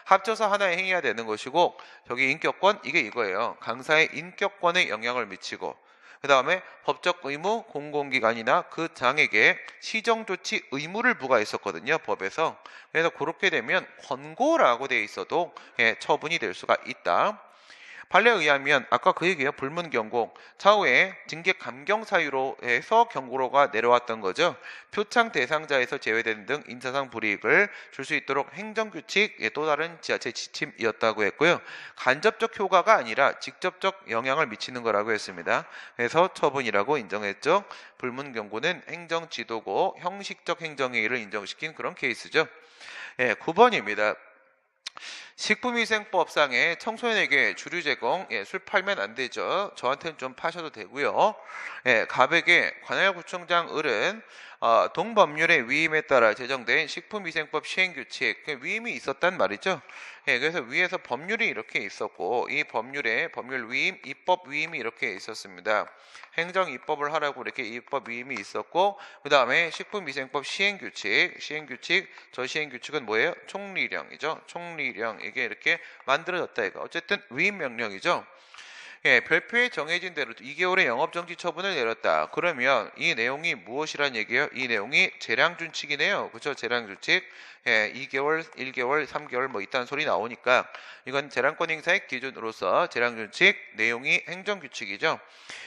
합쳐서 하나의 행위가 되는 것이고 저기 인격권 이게 이거예요. 강사의 인격권에 영향을 미치고 그 다음에 법적 의무 공공기관이나 그 장에게 시정조치 의무를 부과했었거든요. 법에서. 그래서 그렇게 되면 권고라고 되어 있어도 처분이 될 수가 있다. 판례에 의하면 아까 그 얘기예요. 불문경고 차후에 징계 감경 사유로 해서 경고로가 내려왔던 거죠. 표창 대상자에서 제외되는 등 인사상 불이익을 줄 수 있도록 행정규칙 또 다른 지자체 지침이었다고 했고요. 간접적 효과가 아니라 직접적 영향을 미치는 거라고 했습니다. 그래서 처분이라고 인정했죠. 불문경고는 행정지도고 형식적 행정행위를 인정시킨 그런 케이스죠. 9번입니다. 식품위생법상의 청소년에게 주류 제공, 술 팔면 안 되죠. 저한테는 좀 파셔도 되고요. 갑에게 관할구청장 을은 동법률의 위임에 따라 제정된 식품위생법 시행규칙 위임이 있었단 말이죠. 그래서 위에서 법률이 이렇게 있었고 이 법률에 법률 위임, 입법 위임이 이렇게 있었습니다. 행정 입법을 하라고 이렇게 입법 위임이 있었고 그 다음에 식품위생법 시행규칙 저 시행규칙은 뭐예요? 총리령이죠. 총리령 이게 이렇게 만들어졌다 이거. 어쨌든 위임 명령이죠. 별표에 정해진 대로 2개월의 영업정지 처분을 내렸다. 그러면 이 내용이 무엇이란 얘기예요? 이 내용이 재량준칙이네요. 그렇죠? 재량준칙. 2개월, 1개월, 3개월 뭐 이딴 소리 나오니까 이건 재량권 행사의 기준으로서 재량준칙 내용이 행정규칙이죠.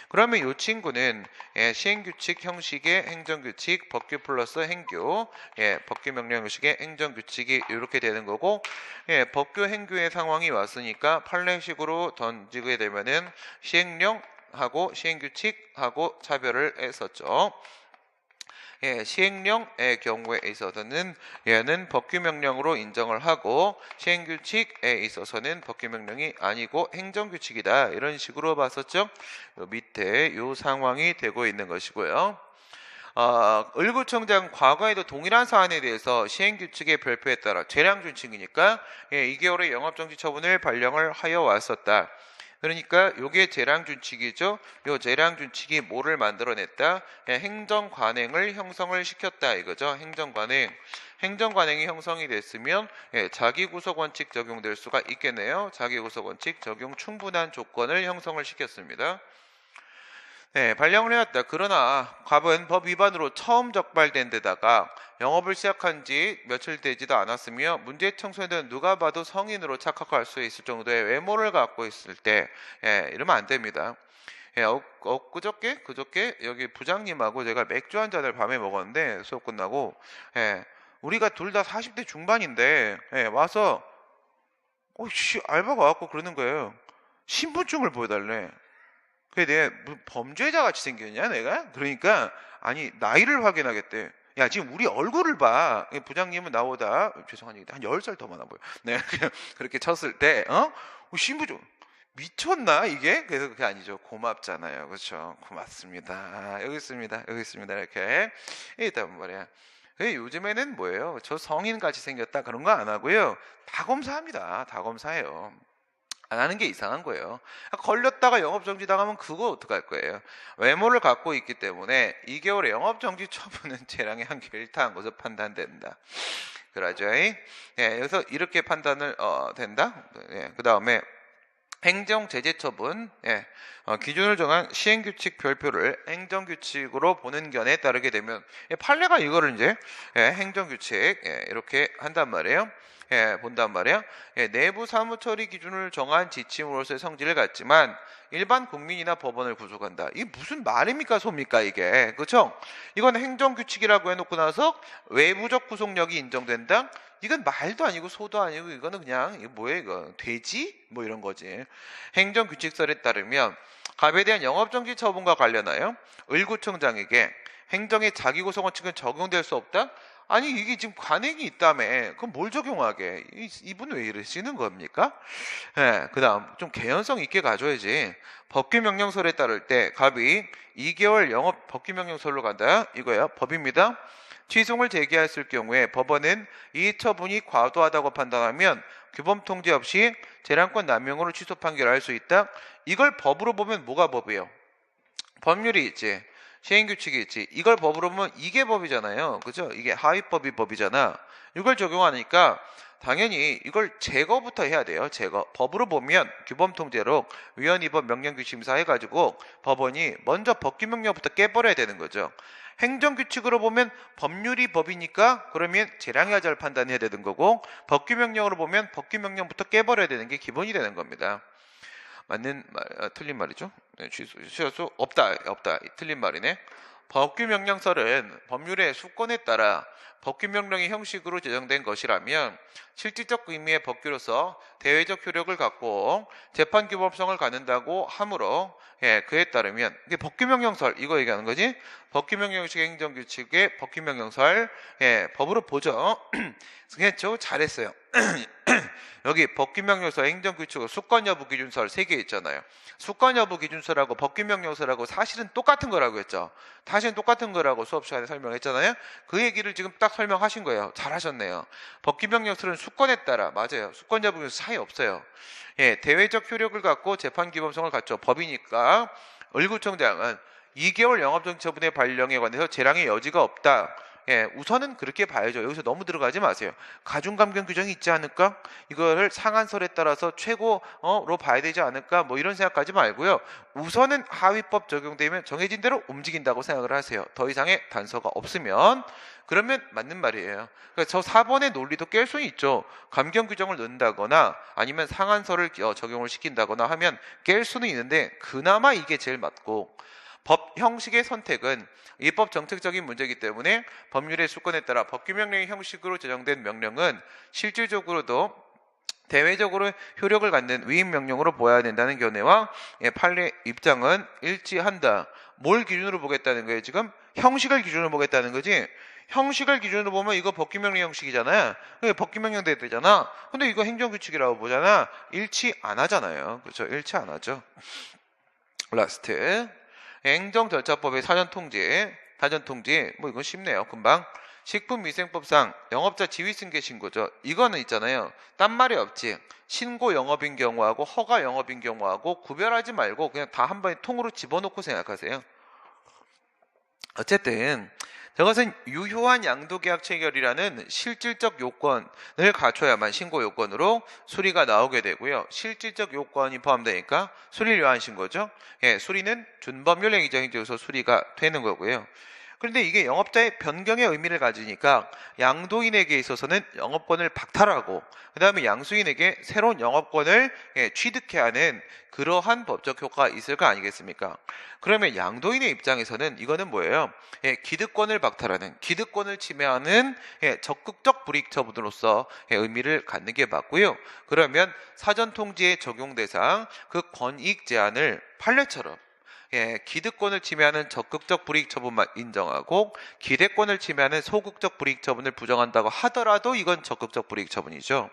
그러면 이 친구는 시행규칙 형식의 행정규칙, 법규 플러스 행규, 법규 명령 형식의 행정규칙이 이렇게 되는 거고 법규 행규의 상황이 왔으니까 판례식으로 던지게 되면은 시행령하고 시행규칙하고 차별을 했었죠. 시행령의 경우에 있어서는 얘는 법규명령으로 인정을 하고 시행규칙에 있어서는 법규명령이 아니고 행정규칙이다. 이런 식으로 봤었죠. 요 밑에 요 상황이 되고 있는 것이고요. 을구청장 과거에도 동일한 사안에 대해서 시행규칙의 별표에 따라 재량준칙이니까 2개월의 영업정지 처분을 발령을 하여 왔었다. 그러니까 요게 재량준칙이죠. 요 재량준칙이 뭐를 만들어냈다? 행정관행을 형성을 시켰다 이거죠. 행정관행이 형성이 됐으면 자기구속원칙 적용될 수가 있겠네요. 자기구속원칙 적용 충분한 조건을 형성을 시켰습니다. 발령을 해왔다. 그러나 갑은 법 위반으로 처음 적발된 데다가 영업을 시작한 지 며칠 되지도 않았으며 문제 청소년들은 누가 봐도 성인으로 착각할 수 있을 정도의 외모를 갖고 있을 때 이러면 안 됩니다. 그저께 여기 부장님하고 제가 맥주 한 잔을 밤에 먹었는데 수업 끝나고 우리가 둘 다 40대 중반인데 와서 알바가 와갖고 그러는 거예요. 신분증을 보여달래. 그래 내가 범죄자 같이 생겼냐 내가? 그러니까 아니 나이를 확인하겠대. 야 지금 우리 얼굴을 봐. 부장님은 나보다 죄송한 얘기다 한 10살 더 많아 보여. 내가 그냥 그렇게 쳤을 때 신분증 미쳤나 이게? 그래서 그게 아니죠. 고맙잖아요. 그렇죠. 고맙습니다. 여기 있습니다. 이렇게 있단 말이야. 요즘에는 뭐예요? 저 성인같이 생겼다 그런 거 안 하고요. 다 검사합니다. 다 검사해요. 안 하는 게 이상한 거예요. 걸렸다가 영업정지 당하면 그거 어떡할 거예요? 외모를 갖고 있기 때문에 2개월의 영업정지 처분은 재량의 한계 1타한 것으로 판단된다. 그러죠. 그래서 이렇게 판단을 된다. 그 다음에 행정제재처분, 기준을 정한 시행규칙 별표를 행정규칙으로 보는 견해에 따르게 되면 판례가 이거를 이제 행정규칙 이렇게 한단 말이에요. 본단 말이에요. 내부 사무처리 기준을 정한 지침으로서의 성질을 갖지만 일반 국민이나 법원을 구속한다. 이게 무슨 말입니까 소입니까 이게? 그렇죠? 이건 행정규칙이라고 해놓고 나서 외부적 구속력이 인정된다. 이건 말도 아니고 소도 아니고 이거는 그냥 이거 뭐예요 이거 돼지? 뭐 이런 거지. 행정규칙설에 따르면 갑에 대한 영업정지 처분과 관련하여 의구청장에게 행정의 자기구성원 측은 적용될 수 없다? 아니 이게 지금 관행이 있다며 그럼 뭘 적용하게? 이분 왜 이러시는 겁니까? 그 다음 좀 개연성 있게 가져야지. 법규명령설에 따를 때 갑이 2개월 영업 법규명령설로 간다 이거야 법입니다. 취소를 제기했을 경우에 법원은 이 처분이 과도하다고 판단하면 규범 통제 없이 재량권 남용으로 취소 판결할 수 있다. 이걸 법으로 보면 뭐가 법이에요? 법률이 있지. 시행규칙이 있지. 이걸 법으로 보면 이게 법이잖아요. 그죠? 이게 하위법이 법이잖아. 이걸 적용하니까 당연히 이걸 제거부터 해야 돼요. 제거. 법으로 보면 규범통제로 위헌위법 명령규칙심사 해가지고 법원이 먼저 법규명령부터 깨버려야 되는 거죠. 행정규칙으로 보면 법률이 법이니까 그러면 재량의 하자를 판단해야 되는 거고 법규명령으로 보면 법규명령부터 깨버려야 되는 게 기본이 되는 겁니다. 맞는 말, 틀린 말이죠. 취소 없다. 틀린 말이네. 법규명령설은 법률의 수권에 따라 법규명령의 형식으로 제정된 것이라면 실질적 의미의 법규로서 대외적 효력을 갖고 재판규범성을 갖는다고 하므로 그에 따르면 이게 법규명령설 이거 얘기하는 거지. 법규명령식 행정규칙의 법규명령설 법으로 보죠. 그렇죠. 잘했어요. 여기 법규명령설 행정규칙 수권여부 기준설 3개 있잖아요. 수권여부 기준설하고 법규명령설하고 사실은 똑같은 거라고 했죠. 사실은 똑같은 거라고 수업 시간에 설명했잖아요. 그 얘기를 지금 딱 설명하신 거예요. 잘하셨네요. 법규명령설은 수권에 따라 맞아요. 수권여부 기준설 차이 없어요. 대외적 효력을 갖고 재판규범성을 갖죠. 법이니까 의구청장은 2개월 영업정지 처분의 발령에 관해서 재량의 여지가 없다. 우선은 그렇게 봐야죠. 여기서 너무 들어가지 마세요. 가중감경 규정이 있지 않을까? 이거를 상한설에 따라서 최고로 봐야 되지 않을까? 뭐 이런 생각하지 말고요. 우선은 하위법 적용되면 정해진 대로 움직인다고 생각을 하세요. 더 이상의 단서가 없으면 그러면 맞는 말이에요. 그러니까 저 4번의 논리도 깰 수는 있죠. 감경 규정을 넣는다거나 아니면 상한설을 적용을 시킨다거나 하면 깰 수는 있는데 그나마 이게 제일 맞고 법 형식의 선택은 입법 정책적인 문제이기 때문에 법률의 수권에 따라 법규명령의 형식으로 제정된 명령은 실질적으로도 대외적으로 효력을 갖는 위임명령으로 보아야 된다는 견해와 판례 입장은 일치한다. 뭘 기준으로 보겠다는 거예요? 지금 형식을 기준으로 보겠다는 거지. 형식을 기준으로 보면 이거 법규명령 형식이잖아요. 법규명령 돼야 되잖아. 근데 이거 행정규칙이라고 보잖아. 일치 안 하잖아요. 그렇죠? 일치 안 하죠. 라스트 행정절차법의 사전통지 뭐 이건 쉽네요. 금방 식품위생법상 영업자 지위승계 신고죠. 이거는 있잖아요. 딴 말이 없지. 신고 영업인 경우하고 허가 영업인 경우하고 구별하지 말고 그냥 다 한 번에 통으로 집어넣고 생각하세요. 어쨌든 저것은 유효한 양도계약 체결이라는 실질적 요건을 갖춰야만 신고 요건으로 수리가 나오게 되고요. 실질적 요건이 포함되니까 수리를 요한 신고죠. 수리는 준법률 행위적 행정에서 수리가 되는 거고요. 그런데 이게 영업자의 변경의 의미를 가지니까 양도인에게 있어서는 영업권을 박탈하고 그 다음에 양수인에게 새로운 영업권을 취득해야 하는 그러한 법적 효과가 있을 거 아니겠습니까? 그러면 양도인의 입장에서는 이거는 뭐예요? 기득권을 박탈하는, 기득권을 침해하는 적극적 불이익 처분으로서 의미를 갖는 게 맞고요. 그러면 사전통지의 적용 대상 그 권익 제한을 판례처럼 기득권을 침해하는 적극적 불이익 처분만 인정하고 기대권을 침해하는 소극적 불이익 처분을 부정한다고 하더라도 이건 적극적 불이익 처분이죠.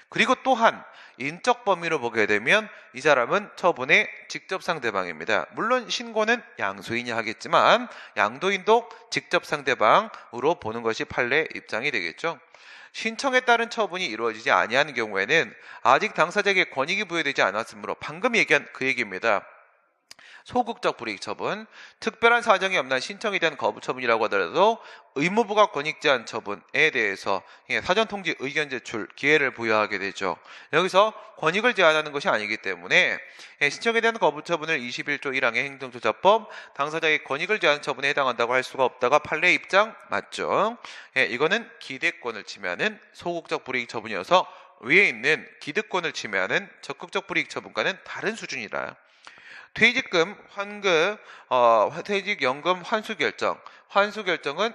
그리고 또한 인적 범위로 보게 되면 이 사람은 처분의 직접 상대방입니다. 물론 신고는 양수인이 하겠지만 양도인도 직접 상대방으로 보는 것이 판례 입장이 되겠죠. 신청에 따른 처분이 이루어지지 아니하는 경우에는 아직 당사자에게 권익이 부여되지 않았으므로 방금 얘기한 그 얘기입니다. 소극적 불이익 처분, 특별한 사정이 없는 신청에 대한 거부 처분이라고 하더라도 의무부가 권익 제한 처분에 대해서 사전통지 의견 제출 기회를 부여하게 되죠. 여기서 권익을 제한하는 것이 아니기 때문에 신청에 대한 거부 처분을 21조 1항의 행정조차법 당사자의 권익을 제한 처분에 해당한다고 할 수가 없다가 판례 입장 맞죠? 이거는 기대권을 침해하는 소극적 불이익 처분이어서 위에 있는 기득권을 침해하는 적극적 불이익 처분과는 다른 수준이라. 퇴직금, 환급, 퇴직연금 환수결정. 환수결정은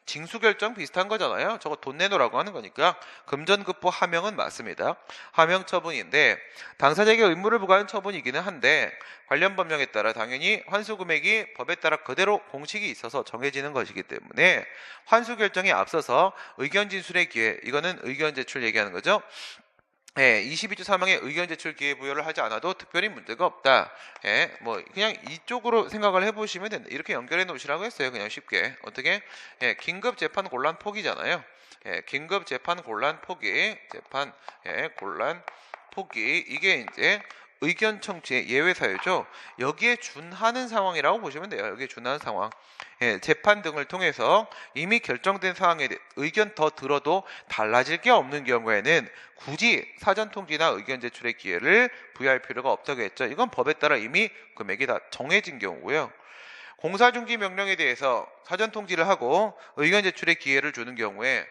징수결정 비슷한 거잖아요. 저거 돈 내놓으라고 하는 거니까 금전급부 하명은 맞습니다. 하명 처분인데 당사자에게 의무를 부과하는 처분이기는 한데 관련 법령에 따라 당연히 환수금액이 법에 따라 그대로 공식이 있어서 정해지는 것이기 때문에 환수결정에 앞서서 의견 진술의 기회, 이거는 의견 제출 얘기하는 거죠. 22조 3항의 의견 제출 기회 부여를 하지 않아도 특별히 문제가 없다. 뭐 그냥 이쪽으로 생각을 해보시면 된다. 이렇게 연결해 놓으시라고 했어요. 그냥 쉽게. 어떻게? 긴급 재판 곤란 포기잖아요. 긴급 재판 곤란 포기, 곤란 포기, 이게 이제 의견 청취의 예외 사유죠. 여기에 준하는 상황이라고 보시면 돼요. 여기에 준하는 상황. 재판 등을 통해서 이미 결정된 사항에 대해 의견 더 들어도 달라질 게 없는 경우에는 굳이 사전통지나 의견 제출의 기회를 부여할 필요가 없다고 했죠. 이건 법에 따라 이미 금액이 다 정해진 경우고요. 공사중지 명령에 대해서 사전통지를 하고 의견 제출의 기회를 주는 경우에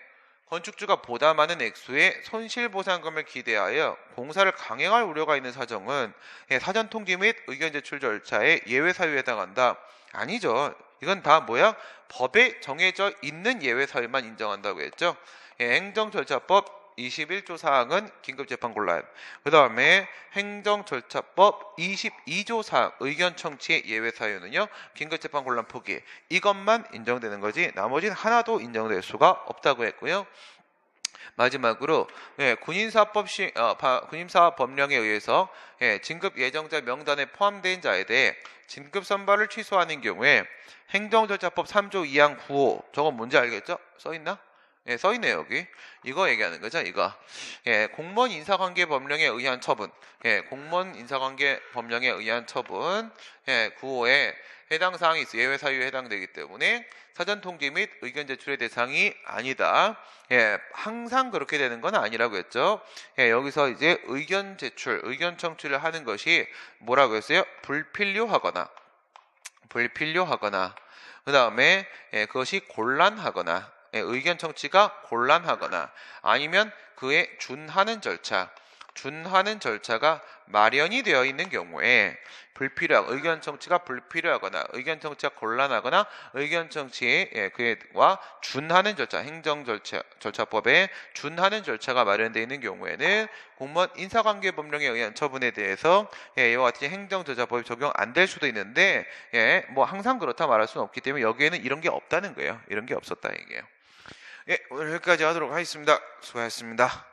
건축주가 보다 많은 액수의 손실보상금을 기대하여 공사를 강행할 우려가 있는 사정은 사전통지 및 의견 제출 절차의 예외 사유에 해당한다. 아니죠. 이건 다 뭐야? 법에 정해져 있는 예외 사유만 인정한다고 했죠. 행정절차법 21조 사항은 긴급재판 곤란, 그 다음에 행정절차법 22조 사항 의견 청취의 예외 사유는요 긴급재판 곤란 포기, 이것만 인정되는 거지 나머지는 하나도 인정될 수가 없다고 했고요. 마지막으로 군인사법 법령에 의해서 진급 예정자 명단에 포함된 자에 대해 진급 선발을 취소하는 경우에 행정절차법 3조 2항 9호, 저건 뭔지 알겠죠? 써있나? 써있네요. 여기 이거 얘기하는 거죠. 이거 공무원 인사관계 법령에 의한 처분, 공무원 인사관계 법령에 의한 처분 9호에 해당 사항이 있어 예외 사유에 해당되기 때문에 사전통지 및 의견 제출의 대상이 아니다. 항상 그렇게 되는 건 아니라고 했죠. 여기서 이제 의견 제출, 의견 청취를 하는 것이 뭐라고 했어요? 불필요하거나 그 다음에 그것이 곤란하거나 의견 청취가 곤란하거나 아니면 그에 준하는 절차가 마련이 되어 있는 경우에 의견 청취가 불필요하거나 의견 청취가 곤란하거나 의견 청취에 그와 준하는 절차, 행정절차법에 준하는 절차가 마련되어 있는 경우에는 공무원 인사관계 법령에 의한 처분에 대해서 이와 같이 행정절차법이 적용 안 될 수도 있는데 뭐 항상 그렇다 말할 수는 없기 때문에 여기에는 이런 게 없다는 거예요. 이런 게 없었다 얘기예요. 오늘 여기까지 하도록 하겠습니다. 수고하셨습니다.